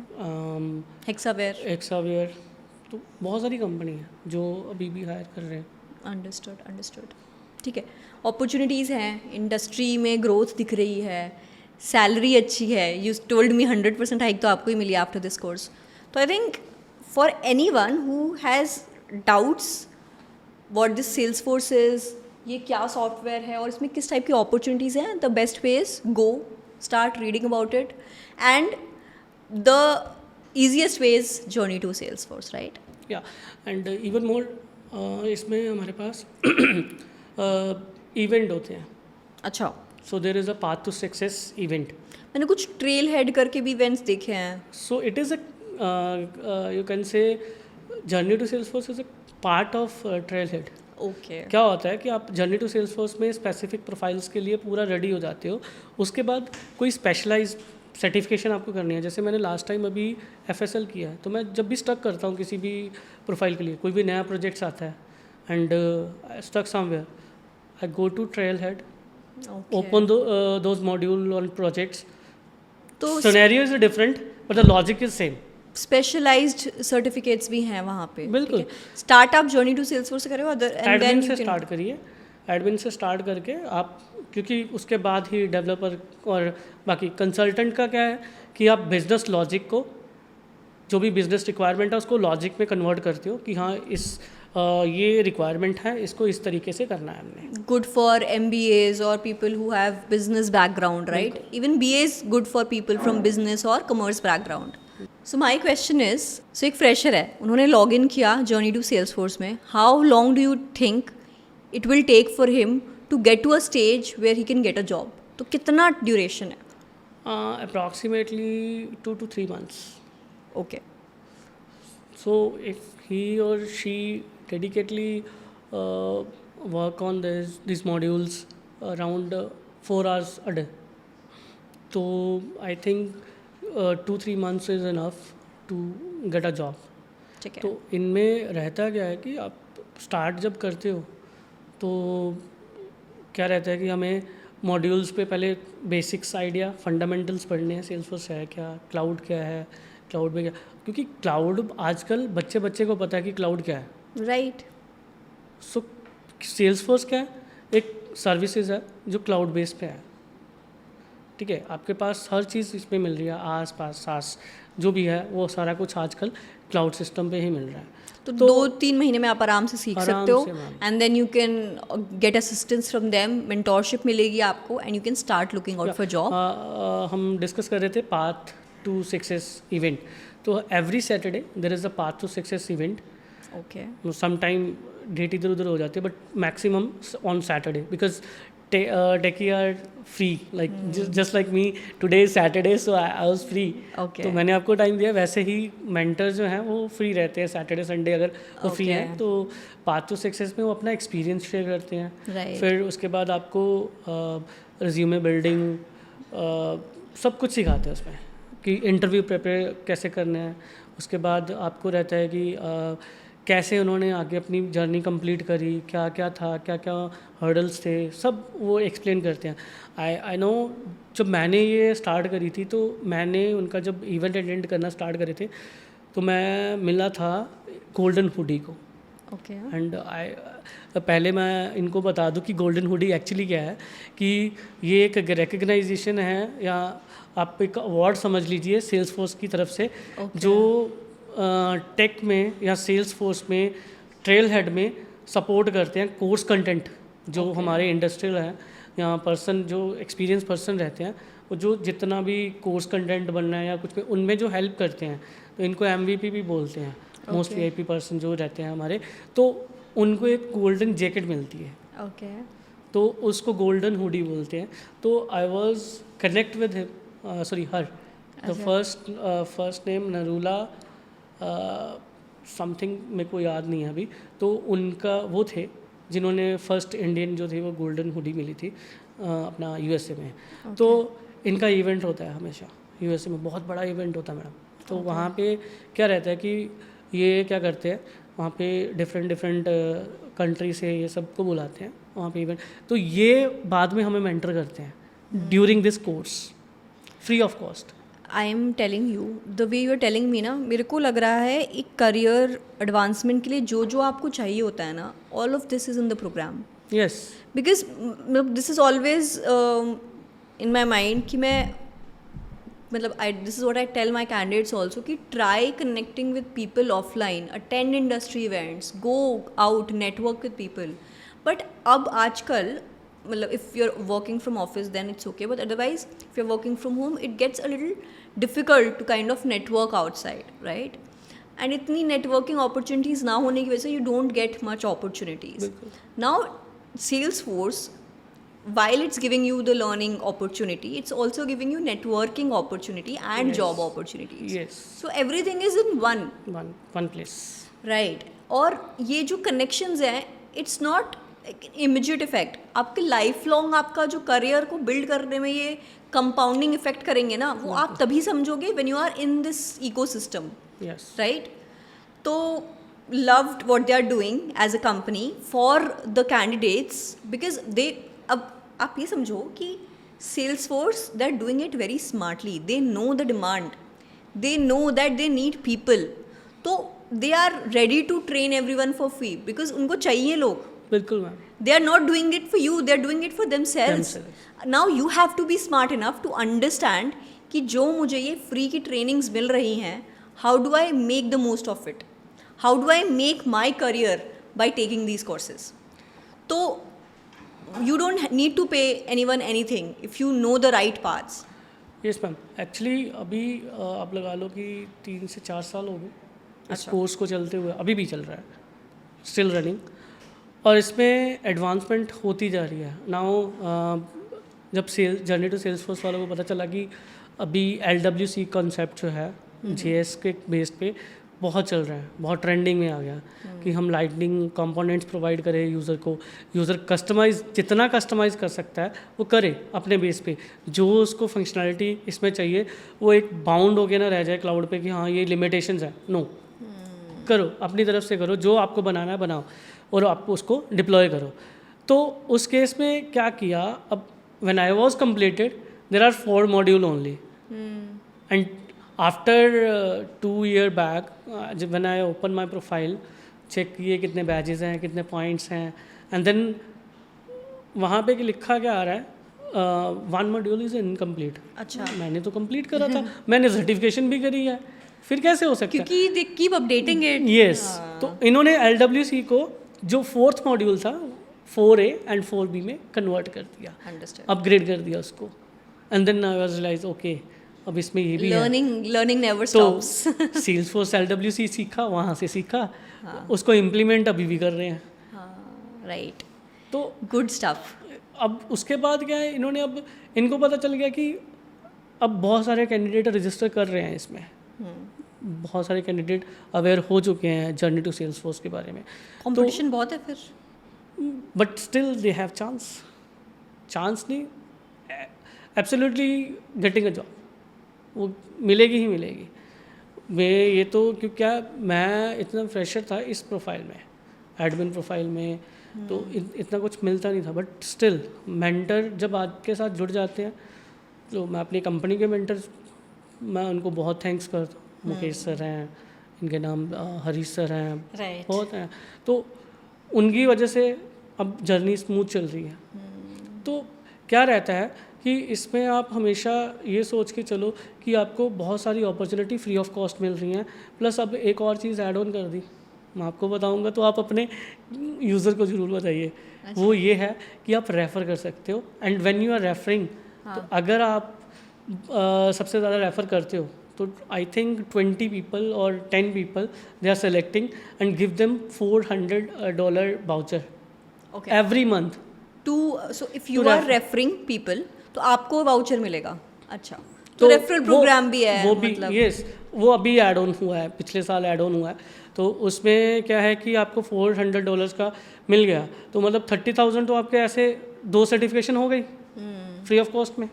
Hexaware. Hexaware, तो बहुत सारी कंपनी है जो अभी भी हायर कर रहे हैं। अंडरस्टूड। ठीक है, अपॉर्चुनिटीज़ हैं, इंडस्ट्री में ग्रोथ दिख रही है, सैलरी अच्छी है। यू टोल्ड मी 100% हाइक तो आपको ही मिली आफ्टर दिस कोर्स। तो I think for anyone who has doubts what this Salesforce is, ये क्या सॉफ्टवेयर है और इसमें किस टाइप की अपॉर्चुनिटीज़ हैं, the best way is go start reading about it and the easiest way is journey to Salesforce, right? Yeah and even more इसमें हमारे पास इवेंट होते हैं। अच्छा, so there is a path to success event. मैंने कुछ ट्रेल हेड करके भी इवेंट्स देखे हैं। So it is you can say journey to Salesforce is a part of Trailhead. Okay. क्या होता है कि आप जर्नी टू सेल्स फोर्स में स्पेसिफिक प्रोफाइल्स के लिए पूरा रेडी हो जाते हो, उसके बाद कोई स्पेशलाइज सर्टिफिकेशन आपको करनी है। जैसे मैंने लास्ट टाइम अभी FSL किया है, तो मैं जब भी स्टक करता हूँ किसी भी प्रोफाइल के लिए, कोई भी नया प्रोजेक्ट्स आता है and stuck somewhere, I go to Trailhead, open those module on projects. तो scenario is different but the logic is same. Specialised certificates भी हैं वहाँ पे? बिल्कुल। स्टार्टअप जर्नी टू सेल्सफोर्स से करें एडमिन से स्टार्ट करिए, एडमिन से स्टार्ट करके आप, क्योंकि उसके बाद ही डेवलपर और बाकी कंसल्टेंट का क्या है कि आप बिजनेस लॉजिक को, जो भी बिजनेस रिक्वायरमेंट है उसको लॉजिक में कन्वर्ट करते हो कि हाँ ये रिक्वायरमेंट है, इसको इस तरीके से करना है हमने। गुड फॉर MBAs और people who have business background, right? Even BAs good for people from business और commerce background. So my question is, so एक फ्रेशर है, उन्होंने लॉग इन किया जर्नी टू सेल्सफोर्स में, how long do you think it will take for him to get to a stage where he can get a job? तो कितना ड्यूरेशन है? Approximately 2 to 3 months. Okay. So if he or she dedicatedly work on these modules around 4 hours a day, so I think 2-3 months is enough to get a job. ठीक है। तो इनमें रहता क्या है कि आप स्टार्ट जब करते हो तो क्या रहता है कि हमें मॉड्यूल्स पे पहले बेसिक्स आइडिया, फंडामेंटल्स पढ़ने हैं, सेल्सफोर्स है क्या, क्लाउड क्या है, क्लाउड में क्या, क्योंकि क्लाउड आजकल बच्चे को पता है कि क्लाउड क्या है, राइट? सो सेल्सफोर्स क्या है, एक सर्विसेज है जो क्लाउड बेस पे है। ठीक है, आपके पास हर चीज़ इसमें मिल रही है, आस पास सास जो भी है वो सारा कुछ आजकल क्लाउड सिस्टम पे ही मिल रहा है। तो 2-3 महीने में आप आराम से सीख सकते हो से, ma'am. And then you can get assistance from them, mentorship मिलेगी आपको and you can start looking out for job. हम डिस्कस कर रहे थे पाथ to Success event. तो every Saturday there is a Path to Success event. Okay. Sometime date इधर उधर हो जाती है, but maximum on Saturday, because techie are free, like just like me, today is Saturday so I was free. Okay. तो मैंने आपको टाइम दिया. वैसे ही मेंटर जो हैं वो फ्री रहते हैं सैटरडे संडे, अगर वो फ्री Okay. हैं तो पाथ टू सक्सेस में वो अपना एक्सपीरियंस शेयर करते हैं. Right. फिर उसके बाद आपको रिज्यूमे बिल्डिंग सब कुछ सिखाते हैं उसमें, कि इंटरव्यू प्रिपेयर कैसे करना है. उसके बाद आपको रहता है कि कैसे उन्होंने आगे अपनी जर्नी कंप्लीट करी, क्या क्या था, क्या क्या हर्डल्स थे, सब वो एक्सप्लेन करते हैं. आई नो, जब मैंने ये स्टार्ट करी थी तो मैंने उनका जब इवेंट अटेंड करना स्टार्ट करे थे तो मैं मिला था गोल्डन हुडी को. Okay. एंड पहले मैं इनको बता दूं कि गोल्डन हुडी एक्चुअली क्या है, कि ये एक रिकग्नाइजेशन है, या आप एक अवार्ड समझ लीजिए सेल्स फोर्स की तरफ से. Okay. जो टेक में या सेल्स फोर्स में ट्रेल हेड में सपोर्ट करते हैं कोर्स कंटेंट, जो Okay. हमारे इंडस्ट्रियल हैं या पर्सन जो एक्सपीरियंस पर्सन रहते हैं, वो जो जितना भी कोर्स कंटेंट बनना है या कुछ में उनमें जो हेल्प करते हैं, तो इनको MVP भी बोलते हैं. Most Okay. VIP पर्सन जो रहते हैं हमारे, तो उनको एक गोल्डन जैकेट मिलती है, Okay. तो उसको गोल्डन हुडी बोलते हैं. तो I was connect with him, sorry her, the अच्छा. फर्स्ट नेम नरूला समथिंग, मेरे को याद नहीं है अभी. तो उनका वो थे जिन्होंने फर्स्ट इंडियन जो थे वो गोल्डन हुडी मिली थी अपना USA में. तो इनका इवेंट होता है हमेशा USA में, बहुत बड़ा इवेंट होता है मैडम. तो वहाँ पे क्या रहता है कि ये क्या करते हैं, वहाँ पे डिफरेंट कंट्री से ये सबको बुलाते हैं वहाँ पे इवेंट. तो ये बाद में हमें मेंटर करते हैं during this course, free of cost. I am telling you, the way you are telling me ना, मेरे को लग रहा है एक करियर एडवांसमेंट के लिए जो जो आपको चाहिए होता है ना, all of this is in the programme. Yes, because this is always in my mind कि मैं मतलब this is what I tell my candidates also कि try connecting with people offline, attend industry events, go out, network with people. But अब आजकल मतलब if you are working from office then it's okay, but otherwise if you are working from home it gets a little difficult to kind of network outside, right? And इतनी नेटवर्किंग अपॉर्चुनिटीज़ ना होने की वजह से you don't get much opportunities. Now Salesforce, while it's giving you the learning opportunity, it's also giving you networking opportunity and Yes. job opportunities. Yes. So everything is in one, one place. right? और ये जो connections हैं, it's not immediate effect. आपके लाइफ लॉन्ग आपका जो करियर को बिल्ड करने में ये कंपाउंडिंग इफेक्ट करेंगे ना, वो आप तभी समझोगे when you are in this ecosystem, yes. right? तो loved what they are doing as a company for the candidates because they, अब आप ये समझो कि Salesforce, they're doing it very smartly. They know the demand, they know that they need people, तो they are ready to train everyone for free because उनको चाहिए लोग. बिल्कुल ma'am. They are not doing it for you, they are doing it for themselves. Now you have to be smart enough to understand कि जो मुझे ये free की trainings मिल रही हैं, how do I make the most of it? How do I make my career by taking these courses? So you don't need to pay anyone anything if you know the right paths. Yes ma'am. Actually अभी आप लगा लो कि 3 से 4 साल हो गए इस कोर्स को चलते हुए, अभी भी चल रहा है, स्टिल रनिंग. और इसमें एडवांसमेंट होती जा रही है. नाउ जब sale journey to Salesforce वालों को पता चला कि अभी LWC कॉन्सेप्ट जो है JS के बेस पे बहुत चल रहा है, बहुत ट्रेंडिंग में आ गया कि हम लाइटनिंग कंपोनेंट्स प्रोवाइड करें यूज़र को. यूज़र कस्टमाइज जितना कस्टमाइज़ कर सकता है वो करे अपने बेस पे, जो उसको फंक्शनैलिटी इसमें चाहिए वो एक बाउंड होके ना रह जाए क्लाउड पे कि हाँ ये लिमिटेशंस है. नो, करो अपनी तरफ से करो, जो आपको बनाना है बनाओ और आपको उसको डिप्लॉय करो. तो उस केस में क्या किया, अब when I was completed there are 4 module only. And after 2 year back when I open my profile, check किए कितने बैजेस हैं, कितने पॉइंट्स हैं, एंड देन वहाँ पे लिखा क्या आ रहा है, 1 मॉड्यूल इज़ इनकम्प्लीट. अच्छा. मैंने तो कंप्लीट करा था, मैंने सर्टिफिकेशन भी करी है, फिर कैसे हो सकता है? क्योंकि they keep updating it. Yes. तो इन्होंने LWC को जो 4th मॉड्यूल था 4A एंड 4B में कन्वर्ट कर दिया, Understood. अपग्रेड कर दिया उसको. And then I was realise okay अब इसमें ये भी है। लर्निंग नेवर तो स्टॉप्स। Salesforce LWC सीखा, वहाँ से सीखा, उसको इम्प्लीमेंट अभी भी कर रहे हैं। हाँ, राइट, तो गुड स्टफ। अब उसके बाद क्या है, इन्होंने अब इनको पता चल गया कि अब बहुत सारे कैंडिडेट रजिस्टर कर रहे हैं इसमें, बहुत सारे कैंडिडेट अवेयर हो चुके हैं जर्नी टू सेल्सफोर्स के बारे में। कंपटीशन बहुत है फिर। But still they have chance नहीं, एब्सोल्युटली गेटिंग अ जॉब, वो मिलेगी ही मिलेगी। मैं ये तो क्यों क्या, मैं इतना फ्रेशर था इस प्रोफाइल में, एडमिन प्रोफाइल में, तो इतना कुछ मिलता नहीं था। बट स्टिल मेंटर जब आपके साथ जुड़ जाते हैं, तो मैं अपनी कंपनी के मेंटर, मैं उनको बहुत थैंक्स करता हूँ। मुकेश सर हैं, इनके नाम हरीश सर हैं, Right. बहुत हैं, तो उनकी वजह से अब जर्नी स्मूथ चल रही है। तो क्या रहता है कि इसमें आप हमेशा ये सोच के चलो कि आपको बहुत सारी अपॉर्चुनिटी फ्री ऑफ कॉस्ट मिल रही हैं, प्लस अब एक और चीज़ ऐड ऑन कर दी, मैं आपको बताऊंगा, तो आप अपने यूज़र को ज़रूर बताइए। वो ये है कि आप रेफ़र कर सकते हो, and when you are referring, तो अगर आप सबसे ज़्यादा रेफ़र करते हो, तो आई थिंक 20 पीपल और 10 people they are selecting and give them $400 voucher every month. So if you are referring people तो आपको वाउचर मिलेगा। अच्छा, तो तो रेफरल प्रोग्राम भी है, वो भी मतलब यस, वो अभी ऐड ऑन हुआ है, पिछले साल ऐड ऑन हुआ है। तो उसमें क्या है कि आपको $400 का मिल गया, तो मतलब 30,000 तो आपके ऐसे 2 सर्टिफिकेशन हो गई फ्री ऑफ कॉस्ट में।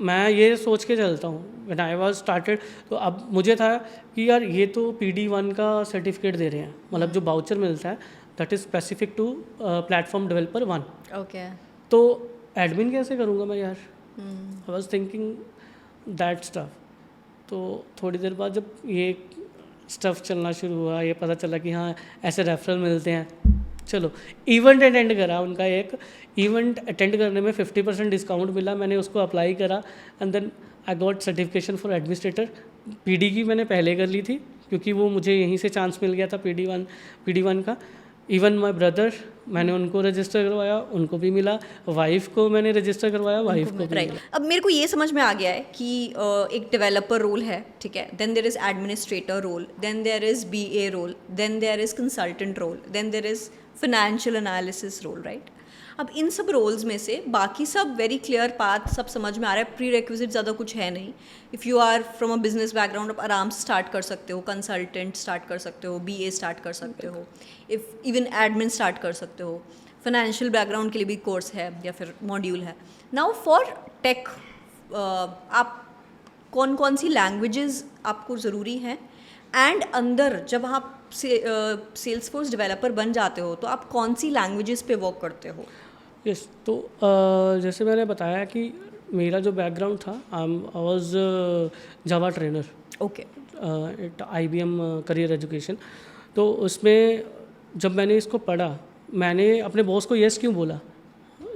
मैं ये सोच के चलता हूँ, व्हेन आई वाज स्टार्टेड, तो अब मुझे था कि यार ये तो PD1 का सर्टिफिकेट दे रहे हैं, मतलब जो वाउचर मिलता है that is specific to platform developer 1। Okay, तो एडमिन कैसे करूँगा मैं यार, I was thinking that stuff. तो थोड़ी देर बाद जब ये स्टफ चलना शुरू हुआ, ये पता चला कि हाँ ऐसे रेफरल मिलते हैं, चलो इवेंट अटेंड करा उनका। एक इवेंट अटेंड करने में 50% डिस्काउंट मिला, मैंने उसको अप्लाई करा, and then I got certification for administrator. PD की मैंने पहले कर ली थी, क्योंकि वो मुझे यहीं से चांस मिल गया था PD1 का। इवन माई ब्रदर, मैंने उनको रजिस्टर करवाया, उनको भी मिला। वाइफ को मैंने रजिस्टर करवाया, वाइफ को भी मिला। अब मेरे को ये समझ में आ गया है कि एक डेवलपर रोल है, ठीक है, then there is administrator role, then there is BA role, then there is consultant role, then there is financial analysis role, right. अब इन सब रोल्स में से बाकी सब वेरी क्लियर पाथ, सब समझ में आ रहा है, प्री रिक्विजिट ज़्यादा कुछ है नहीं। If you are from a business background, आप आराम से स्टार्ट कर सकते हो, कंसल्टेंट स्टार्ट कर सकते हो, BA स्टार्ट कर सकते हो, इफ़ इवन एडमिन स्टार्ट कर सकते हो, फाइनेंशियल बैकग्राउंड के लिए भी कोर्स है या फिर मॉड्यूल है। नाउ फॉर टेक, आप कौन कौन सी लैंग्वेजेस आपको ज़रूरी हैं, एंड अंदर जब आप सेल्सफोर्स डेवलपर बन जाते हो तो आप कौन सी लैंग्वेजेस पे वर्क करते हो? यस, तो जैसे मैंने बताया कि मेरा जो बैकग्राउंड था, I was Java trainer, okay, at IBM career education. तो उसमें जब मैंने इसको पढ़ा, मैंने अपने बॉस को यस क्यों बोला,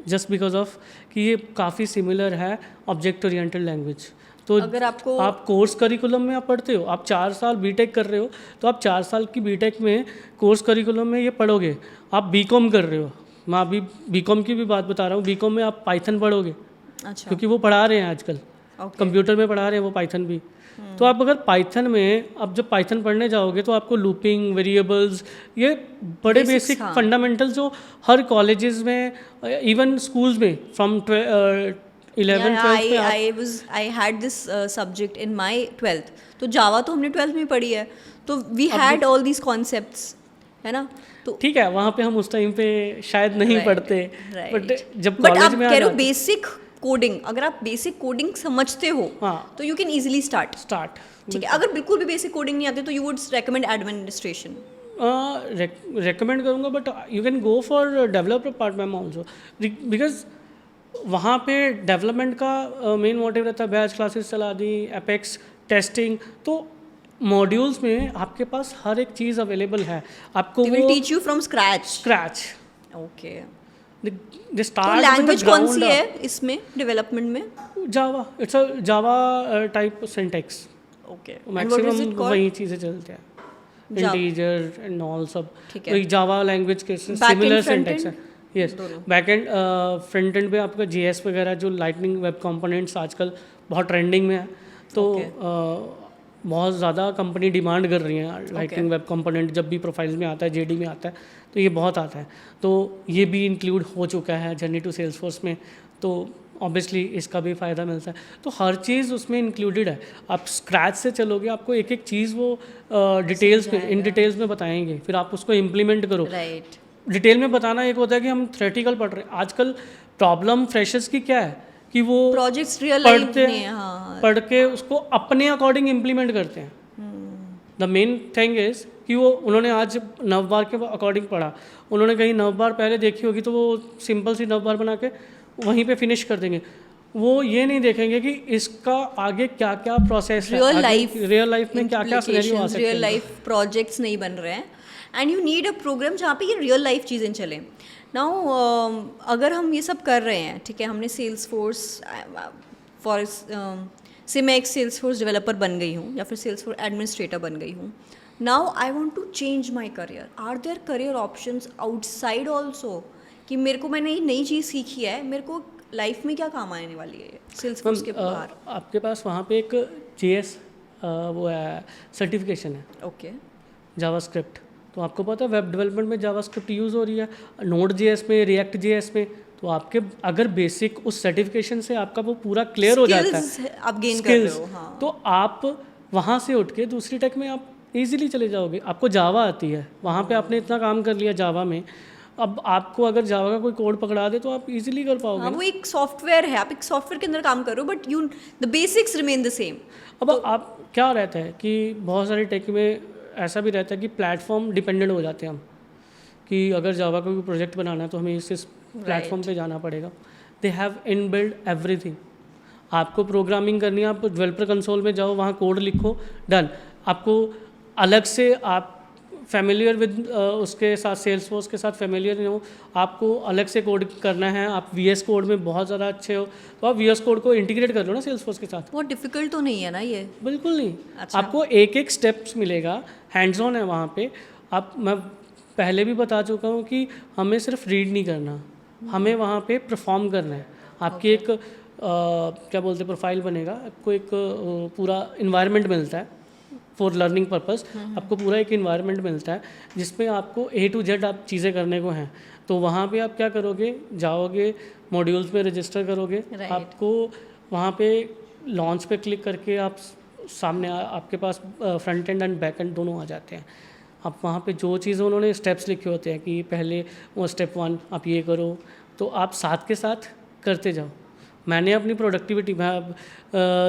जस्ट बिकॉज ऑफ कि ये काफ़ी सिमिलर है ऑब्जेक्ट ओरिएंटेड लैंग्वेज। तो अगर आपको आप कोर्स करिकुलम में आप पढ़ते हो, आप 4 साल बीटेक कर रहे हो, तो आप 4 साल की बीटेक में कोर्स करिकुलम में ये पढ़ोगे। आप BCom कर रहे हो, मैं अभी BCom की भी बात बता रहा हूँ, BCom में आप पाइथन पढ़ोगे, अच्छा, क्योंकि वो पढ़ा रहे हैं आजकल, कंप्यूटर में पढ़ा रहे हैं वो पाइथन भी। तो आप अगर पाइथन में, अब जब पाइथन पढ़ने जाओगे तो आपको लूपिंग, वेरिएबल्स, ये बड़े बेसिक हाँ। फंडामेंटल्स जो हर कॉलेजेस में, इवन स्कूल्स में फ्रॉम 11th 12th में I had this subject in my 12th, तो जावा तो हमने 12th में पढ़ी है, तो we had all these concepts, है ना। तो ठीक है, वहाँ पे हम उस टाइम पे शायद नहीं पढ़ते, बट जब बट आप कॉलेज में कह रहे हो बेसिक कोडिंग, अगर आप बेसिक कोडिंग समझते हो हाँ, तो यू कैन इजीली स्टार्ट। ठीक है, अगर बिल्कुल भी बेसिक कोडिंग नहीं आती तो you would recommend administration? Recommend करूँगा, but you can go for developer part ma'am also, because वहाँ पे डेवलपमेंट का मेन मोटिव रहता है, बैच क्लासेस चला दी, एपेक्स टेस्टिंग, तो मॉड्यूल्स में आपके पास हर एक चीज़ अवेलेबल है, आपको वो teach you from scratch. Okay, तो लैंग्वेज कौन सी है इसमें डेवलपमेंट में? Java, it's a Java type syntax. Okay, maximum वही चीज़ें चलते हैं, इंटीजर एंड ऑल सब वही जावा लैंग्वेज के सिमिलर सिंटैक्स है। Yes back end front end पे आपका JS वगैरह जो लाइटनिंग वेब कंपोनेंट्स आजकल बहुत ट्रेंडिंग में है, तो बहुत ज़्यादा कंपनी डिमांड कर रही है लाइटनिंग वेब कंपोनेंट। जब भी प्रोफाइल में आता है, JD में आता है, तो ये बहुत आता है, तो ये भी इंक्लूड हो चुका है जर्नी टू सेल्सफोर्स में, तो ऑब्वियसली इसका भी फ़ायदा मिलता है। तो हर चीज़ उसमें इंक्लूडेड है। आप स्क्रैच से चलोगे, आपको एक एक चीज़ वो डिटेल्स में इन डिटेल्स में बताएंगे, फिर आप उसको इम्प्लीमेंट करो। राइट। डिटेल में बताना एक होता है कि हम थ्योरेटिकल पढ़ रहे हैं। आजकल प्रॉब्लम फ्रेशर्स की क्या है कि वो प्रोजेक्ट्स रियल लाइफ पढ़ते में हैं, पढ़ के उसको अपने अकॉर्डिंग इम्प्लीमेंट करते हैं। द मेन थिंग इज़ कि वो उन्होंने आज नवबार के अकॉर्डिंग पढ़ा, उन्होंने कहीं नवबार पहले देखी होगी, तो वो सिंपल सी नवबार बना के वहीं पे फिनिश कर देंगे। वो ये नहीं देखेंगे कि इसका आगे क्या क्या प्रोसेस है, रियल लाइफ में क्या क्या सिनेरियो आ सकते हैं। रियल लाइफ प्रोजेक्ट्स नहीं बन रहे हैं, and you need a programme जहाँ पे ये रियल लाइफ चीज़ें चलें। नाउ अगर हम ये सब कर रहे हैं, ठीक है, हमने सेल्स फोर्स फॉर से मैं एक सेल्स फोर्स डेवलपर बन गई हूँ या फिर सेल्स फोर्स एडमिनिस्ट्रेटर बन गई हूँ। Now I want to change my career. Are there career options outside also, कि मेरे को मैंने ये नई चीज़ सीखी है, मेरे को लाइफ में क्या काम आने वाली है सेल्स फोर्स के बाहर? आपके पास वहाँ पे एक JS वो है सर्टिफिकेशन है, ओके, जावास्क्रिप्ट। तो आपको पता है वेब डेवलपमेंट में जावास्क्रिप्ट यूज़ हो रही है, Node.js में, React.js में। तो आपके अगर बेसिक उस सर्टिफिकेशन से आपका वो पूरा क्लियर हो जाता है, आप गेन कर रहे हो, हाँ। तो आप वहाँ से उठ के दूसरी टेक में आप इजीली चले जाओगे। आपको जावा आती है, वहाँ पे आपने इतना काम कर लिया जावा में, अब आपको अगर जावा का कोई कोड पकड़ा दे तो आप इजीली कर पाओगे। हाँ, वो एक सॉफ्टवेयर है, आप एक सॉफ्टवेयर के अंदर काम करो, but you the basics remain the same. अब आप क्या रहता है कि बहुत सारे टेक में ऐसा भी रहता है कि प्लेटफॉर्म डिपेंडेंट हो जाते हैं हम, कि अगर जावा का कोई प्रोजेक्ट बनाना है तो हमें इस प्लेटफॉर्म पे जाना पड़ेगा। They have inbuilt everything. आपको प्रोग्रामिंग करनी है, आप डेवलपर कंसोल में जाओ, वहाँ कोड लिखो, डन। आपको अलग से आप फेमिलियर विद उसके साथ सेल्सफोर्स के साथ फेमिलियर नहीं हो, आपको अलग से कोड करना है, आप VS कोड में बहुत ज़्यादा अच्छे हो, तो आप VS कोड को इंटीग्रेट कर लो ना सेल्सफोर्स के साथ। बहुत डिफिकल्ट तो नहीं है ना ये? बिल्कुल नहीं। अच्छा। आपको एक एक स्टेप्स मिलेगा, हैंड्स ऑन है वहाँ पे। मैं पहले भी बता चुका हूँ कि हमें सिर्फ रीड नहीं करना, हमें वहाँ पे परफॉर्म करना है। आपकी एक क्या बोलते प्रोफाइल बनेगा, आपको एक पूरा इन्वायरमेंट मिलता है फॉर लर्निंग पर्पस। आपको पूरा एक इन्वायरमेंट मिलता है जिसमें आपको A to Z आप चीज़ें करने को हैं। तो वहाँ पे आप क्या करोगे, जाओगे मॉड्यूल्स में रजिस्टर करोगे, आपको वहाँ पे लॉन्च पे क्लिक करके आप सामने आपके पास front end and back end दोनों आ जाते हैं। आप वहाँ पे जो चीज़ें उन्होंने स्टेप्स लिखे होते हैं कि पहले वो स्टेप 1 आप ये करो, तो आप साथ के साथ करते जाओ। मैंने अपनी प्रोडक्टिविटी, मैं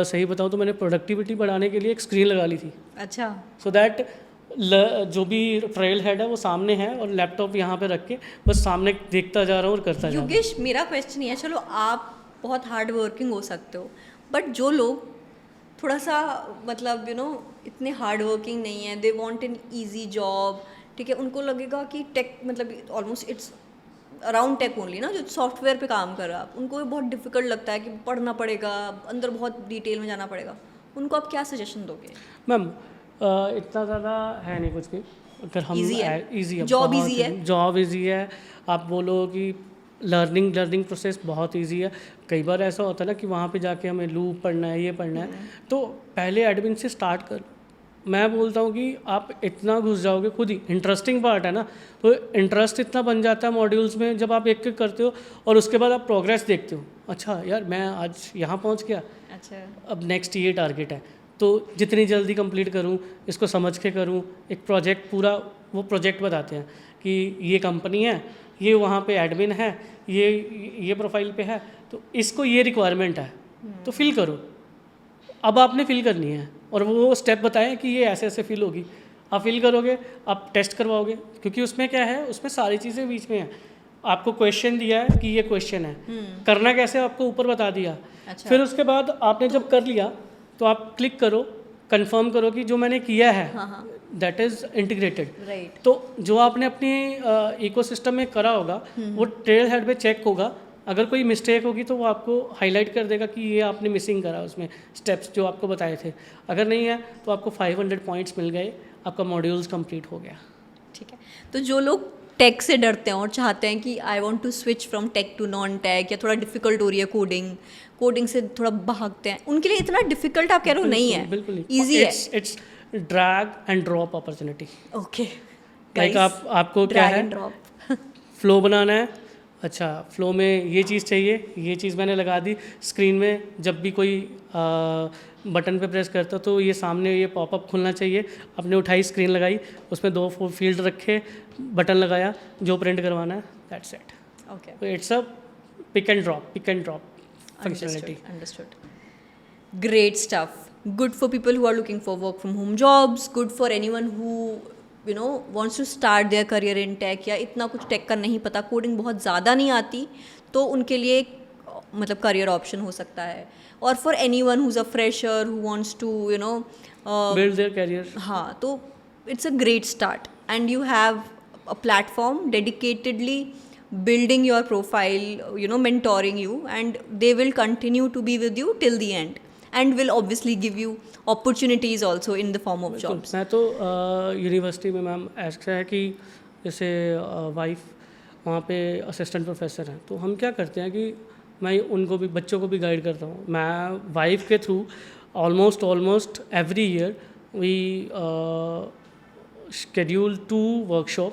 सही बताऊँ तो मैंने प्रोडक्टिविटी बढ़ाने के लिए एक स्क्रीन लगा ली थी। अच्छा। सो दैट जो भी ट्रेल हेड है वो सामने है और लैपटॉप यहाँ पे रख के बस सामने देखता जा रहा हूँ और करता जा रहा हूँ। योगेश, मेरा क्वेश्चन ये है, चलो आप बहुत हार्ड वर्किंग हो सकते हो, बट जो लोग थोड़ा सा मतलब इतने हार्ड वर्किंग नहीं है, they want an easy job, ठीक है, उनको लगेगा कि टेक मतलब almost it's around tech only ना, जो सॉफ्टवेयर पे काम कर रहा है, उनको बहुत डिफिकल्ट लगता है कि पढ़ना पड़ेगा, अंदर बहुत डिटेल में जाना पड़ेगा, उनको आप क्या सजेशन दोगे? मैम इतना ज़्यादा है नहीं कुछ भी, अगर हम ईजी है, जॉब ईजी है, जॉब ईजी है। आप बोलो कि लर्निंग प्रोसेस बहुत इजी है। कई बार ऐसा होता है ना कि वहाँ पे जाके हमें लूप पढ़ना है, ये पढ़ना है, तो पहले एडमिन से स्टार्ट कर। मैं बोलता हूँ कि आप इतना घुस जाओगे, खुद ही इंटरेस्टिंग पार्ट है ना, तो इंटरेस्ट इतना बन जाता है मॉड्यूल्स में जब आप एक एक करते हो और उसके बाद आप प्रोग्रेस देखते हो। अच्छा यार, मैं आज यहाँ पहुँच गया, अच्छा अब नेक्स्ट ये टारगेट है, तो जितनी जल्दी कंप्लीट करूँ, इसको समझ के करूँ। एक प्रोजेक्ट पूरा वो प्रोजेक्ट बताते हैं कि ये कंपनी है, ये वहाँ पे एडमिन है, ये प्रोफाइल पे है, तो इसको ये रिक्वायरमेंट है, तो फिल करो। अब आपने फिल करनी है और वो स्टेप बताएं कि ये ऐसे ऐसे फिल होगी, आप फिल करोगे, आप टेस्ट करवाओगे, क्योंकि उसमें क्या है, उसमें सारी चीज़ें बीच में हैं। आपको क्वेश्चन दिया है कि ये क्वेश्चन है, करना कैसे आपको ऊपर बता दिया। अच्छा। फिर उसके बाद आपने जब कर लिया तो आप क्लिक करो, कंफर्म करो कि जो मैंने किया है दैट इज़ इंटीग्रेटेड। राइट। तो जो आपने अपनी इकोसिस्टम में करा होगा वो ट्रेल हेड पे चेक होगा। अगर कोई मिस्टेक होगी तो वो आपको हाईलाइट कर देगा कि ये आपने मिसिंग करा उसमें स्टेप्स जो आपको बताए थे। अगर नहीं है तो आपको 500 पॉइंट्स मिल गए, आपका मॉड्यूल्स कंप्लीट हो गया। ठीक है, तो जो लोग टेक से डरते हैं और चाहते हैं कि I want to switch from tech to non tech, या थोड़ा डिफिकल्ट हो रही है कोडिंग से थोड़ा भागते हैं, उनके लिए इतना डिफिकल्ट आप कह रहे हो नहीं है, बिल्कुल ईजी है। It's drag and drop opportunity. Okay, like आपको क्या है, फ्लो बनाना है, अच्छा फ्लो में ये चीज़ चाहिए, ये चीज़ मैंने लगा दी स्क्रीन में, जब भी कोई बटन पे प्रेस करता तो ये सामने ये पॉपअप खुलना चाहिए, आपने उठाई स्क्रीन लगाई, उसमें 2 फील्ड रखे, बटन लगाया, जो प्रिंट करवाना है, that's it. Okay, it's a pick and drop functionality. Understood. Great stuff. Good for people who are looking for work from home jobs. Good for anyone who wants to start their career in tech, या इतना कुछ टेक का नहीं पता, कोडिंग बहुत ज़्यादा नहीं आती, तो उनके लिए मतलब करियर ऑप्शन हो सकता है। और for anyone who is a fresher who wants to build their career, हाँ, तो it's a great start and you have a platform dedicatedly building your profile, mentoring you, and they will continue to be with you till the end and will obviously give you opportunities also in the form of jobs. मैं तो यूनिवर्सिटी में मैम ऐसा है कि जैसे वाइफ वहाँ पे असिस्टेंट प्रोफेसर हैं, तो हम क्या करते हैं कि मैं उनको भी, बच्चों को भी गाइड करता हूँ। मैं वाइफ के through almost every year we schedule 2 workshop.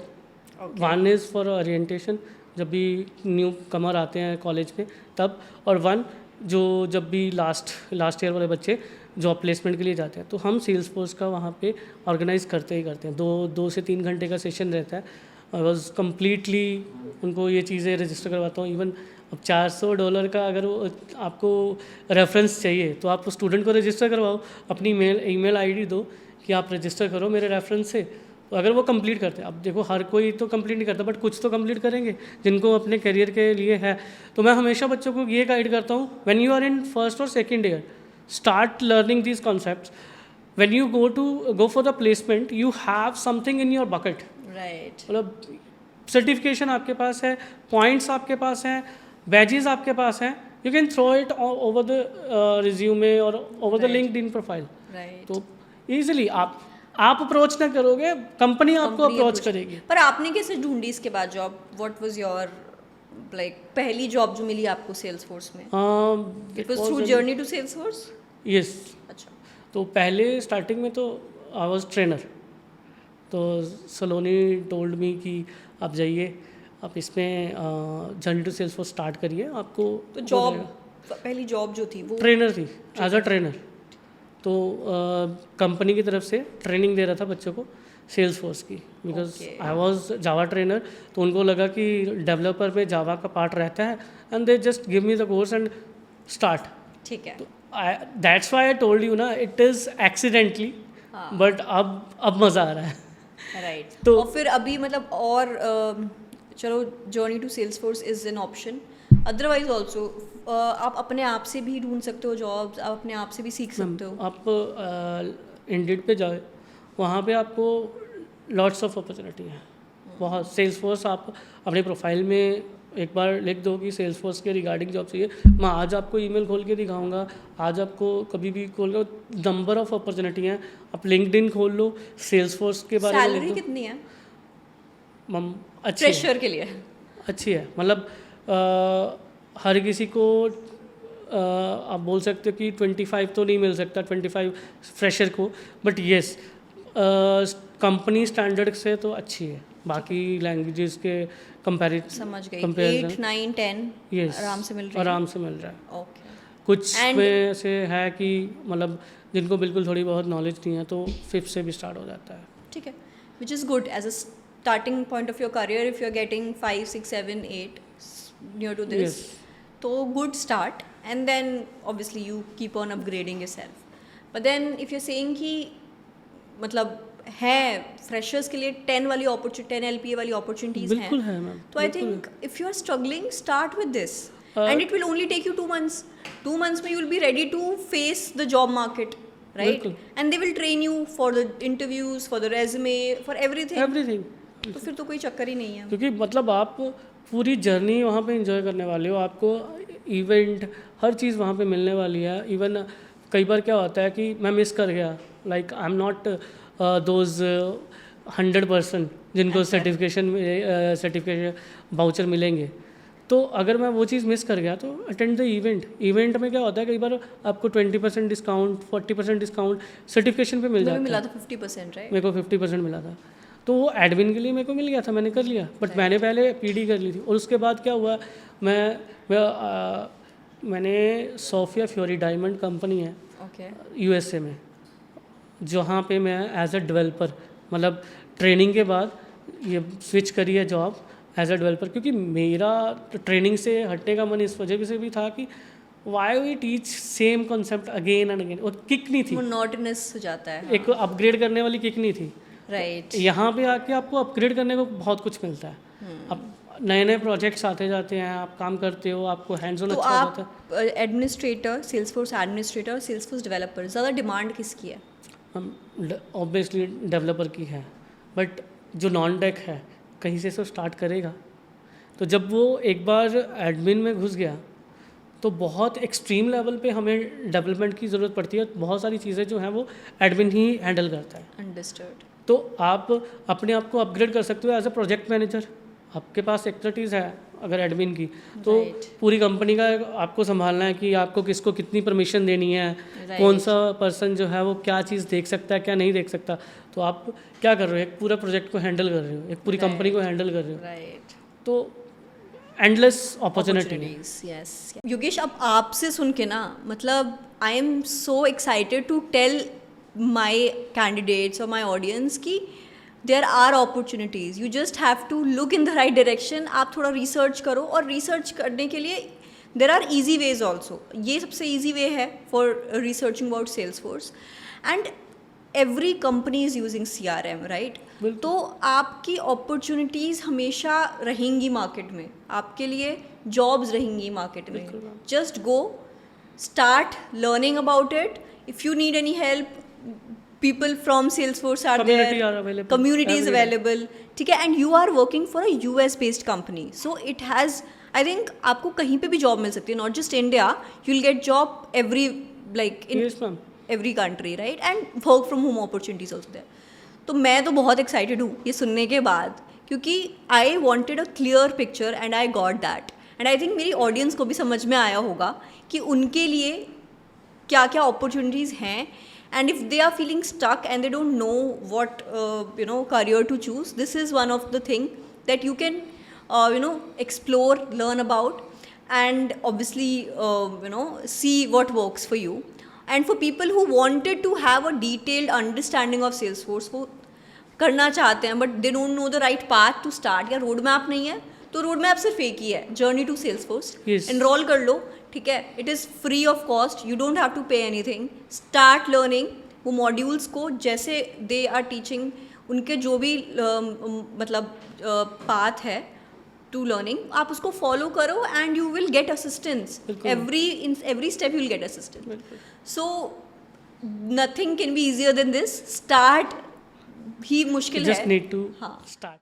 One is for orientation, जब भी न्यू कमर आते हैं कॉलेज में तब, और वन जो जब भी लास्ट ईयर वाले बच्चे जॉब प्लेसमेंट के लिए जाते हैं, तो हम सेल्स फोर्स का वहाँ पे ऑर्गेनाइज करते हैं। 2 से 3 घंटे का सेशन रहता है। आई वॉज कम्प्लीटली उनको ये चीज़ें रजिस्टर करवाता हूँ। इवन अब $400 का अगर आपको रेफरेंस चाहिए तो आप स्टूडेंट को रजिस्टर करवाओ, अपनी ईमेल आईडी दो कि आप रजिस्टर करो मेरे रेफरेंस से। तो अगर वो कंप्लीट करते हैं, अब देखो हर कोई तो कंप्लीट नहीं करता, बट कुछ तो कंप्लीट करेंगे जिनको अपने करियर के लिए है। तो मैं हमेशा बच्चों को ये गाइड करता हूँ, when you are in first और second year, start learning these concepts. When you go for the placement, you have something in your bucket. Right, मतलब सर्टिफिकेशन आपके पास है, पॉइंट्स आपके पास हैं, बैजेस आपके पास हैं, you can throw it over the resume और ओवर द लिंक्डइन प्रोफाइल। तो ईजिली आप अप्रोच ना करोगे, कंपनी आपको अप्रोच करेगी। पर आपने कैसे ढूंढी इसके बाद जॉब? व्हाट वाज योर पहली जॉब जो मिली आपको सेल्स फोर्स में? It was through journey to Salesforce? Yes. अच्छा, तो पहले स्टार्टिंग में तो आई वाज ट्रेनर, तो सलोनी टोल्ड मी कि आप जाइए, आप इसमें journey to Salesforce start करिए, आपको। तो जॉब, पहली जॉब जो थी वो ट्रेनर थी, एज अ ट्रेनर। तो कंपनी की तरफ से ट्रेनिंग दे रहा था बच्चों को सेल्स फोर्स की, because I was Java trainer. तो उनको लगा कि डेवलपर में जावा का पार्ट रहता है, and they just give me the course and start. ठीक है, तो that's why I told you ना, इट इज़ एक्सीडेंटली, बट अब मज़ा आ रहा है। राइट। तो और फिर अभी मतलब और चलो, journey to Salesforce is an option, otherwise also आप अपने आप से भी ढूंढ सकते हो जॉब्स, आप अपने आप से भी सीख सकते हो। आप इंडीड पे जाए, वहाँ पे आपको लॉट्स ऑफ अपॉर्चुनिटी है, बहुत। सेल्स फोर्स आप अपने प्रोफाइल में एक बार लिख दो कि सेल्स फोर्स के रिगार्डिंग जॉब चाहिए, मैं आज आपको ईमेल खोल के दिखाऊंगा, आज आपको कभी भी खोल लो, नंबर ऑफ अपॉर्चुनिटी हैं। आप लिंक्डइन खोल लो, सेल्स फोर्स के बारे में लिख दो। सैलरी कितनी है मम अच्छी है, फ्रेशर के लिए? अच्छी है, मतलब हर किसी को आप बोल सकते हो कि 25 तो नहीं मिल सकता, 25 फ्रेशर को, बट येस कंपनी स्टैंडर्ड से तो अच्छी है, बाकी लैंग्वेजेस के कंपैरिजन। समझ गई, comparison 8, 9, 10 यस आराम से मिल रही है। आराम से मिल रहा है। ओके, कुछ में से है कि मतलब जिनको बिल्कुल थोड़ी बहुत नॉलेज नहीं है तो 5th से भी स्टार्ट हो जाता है। ठीक है, which is good as a starting point of your career. If you are getting 5, 6, 7, 8 near to this, तो good start, and then obviously you keep on upgrading yourself. But then if you saying कि मतलब है फ्रेशर्स के लिए 10 वाली अपॉर्चुनिटी, 10 LPA वाली अपॉर्चुनिटीज हैं, बिल्कुल है मैम। तो I think if you are struggling, start with this and it will only take you 2 months. 2 months में you will be ready to face the job market, right? And they will train you for the interviews, for the resume, for everything. तो फिर तो कोई चक्कर ही नहीं है, क्योंकि मतलब आप पूरी जर्नी वहाँ पे एंजॉय करने वाले हो, आपको इवेंट हर चीज़ वहाँ पे मिलने वाली है। इवन कई बार क्या होता है कि मैं मिस कर गया, like I am not those 100%, जिनको अच्छा। सर्टिफिकेशन वाउचर मिलेंगे। तो अगर मैं वो चीज़ मिस कर गया तो अटेंड द इवेंट में क्या होता है, कई बार आपको 20% डिस्काउंट, 40% डिस्काउंट सर्टिफिकेशन पे मिल तुम्हें जाता मिला है। था 50%, राइट? मेरे को 50% मिला था, तो वो एडमिन के लिए मेरे को मिल गया था, मैंने कर लिया। बट मैंने पहले पीडी कर ली थी, और उसके बाद क्या हुआ, मैंने सोफिया फ्योरी डायमंड कंपनी है ओके। यूएसए में, जहाँ पे मैं एज अ डेवलपर, मतलब ट्रेनिंग के बाद ये स्विच करी है जॉब एज अ डेवलपर, क्योंकि मेरा ट्रेनिंग से हटने का मन इस वजह से भी था कि why we teach same concept again and again, और किक नहीं थी, मोनोटोनस हो जाता है। एक अपग्रेड करने वाली किक नहीं थी। राइट। यहाँ पे आके आपको अपग्रेड करने को बहुत कुछ मिलता है। अब नए नए प्रोजेक्ट्स आते जाते हैं, आप काम करते हो, आपको हैंड्स ऑन तो अच्छा हो जाता है। आप एडमिनिस्ट्रेटर, सेल्सफोर्स एडमिनिस्ट्रेटर और सेल्सफोर्स डेवलपर, ज़्यादा डिमांड किसकी है? हम ऑब्वियसली डेवलपर की है, बट जो नॉन टेक है कहीं से तो स्टार्ट करेगा। तो जब वो एक बार एडमिन में घुस गया तो बहुत एक्सट्रीम लेवल पे हमें डेवलपमेंट की ज़रूरत पड़ती है। बहुत सारी चीज़ें जो हैं वो एडमिन ही हैंडल करता है। अंडरस्टूड। तो आप अपने आप को अपग्रेड कर सकते हो एज अ प्रोजेक्ट मैनेजर। आपके पास एक्सपर्टीज़ है अगर एडमिन की, तो Right. पूरी कंपनी का आपको संभालना है कि आपको किसको कितनी परमिशन देनी है, Right. कौन सा पर्सन जो है वो क्या चीज़ देख सकता है, क्या नहीं देख सकता। तो आप क्या कर रहे हो, एक पूरा प्रोजेक्ट को हैंडल कर रहे हो, एक पूरी कंपनी को हैंडल कर रहे हो। राइट। तो एंडलेस अपॉर्चुनिटी है। यस। योगेश, अब आपसे सुन के ना, मतलब I am so excited to tell my candidates और माई ऑडियंस कि there are opportunities, you just have to look in the right direction. आप थोड़ा रिसर्च करो, और रिसर्च करने के लिए there are easy veg also. ये सबसे ईजी वे है for researching about Salesforce, and every company is using CRM, right? तो आपकी अपॉर्चुनिटीज़ हमेशा रहेंगी मार्केट में, आपके लिए जॉब्स रहेंगी मार्केट में। Just go, start learning about it. If you need any help, people from Salesforce are Community there, are available community is every day. available, ठीक है, and you are working for a US based company, so it has, I think आपको कहीं पे भी जॉब मिल सकती है, not just India, you'll get job every, like in Yes, ma'am. every country, right? And work from home opportunities also there. तो मैं तो बहुत एक्साइटेड हूँ ये सुनने के बाद, क्योंकि I wanted a clear picture and I got that, and I think मेरी ऑडियंस को भी समझ में आया होगा कि उनके लिए क्या क्या अपॉर्चुनिटीज़ हैं। And if they are feeling stuck and they don't know what career to choose, this is one of the thing that you can explore, learn about, and obviously see what works for you. And for people who wanted to have a detailed understanding of Salesforce, वो करना चाहते हैं but they don't know the right path to start, या रोड मैप नहीं है, तो रोड मैप सिर्फ एक ही है, journey to Salesforce. Yes. Enrol कर लो, ठीक है, it is free of cost, you don't have to pay anything. Start learning वो मॉड्यूल्स को, जैसे दे आर टीचिंग, उनके जो भी मतलब पाथ है टू लर्निंग, आप उसको फॉलो करो and you will gate assistance. every step you will get assistance. So nothing can be easier than this. Start ही मुश्किल है, Just need to हाँ start.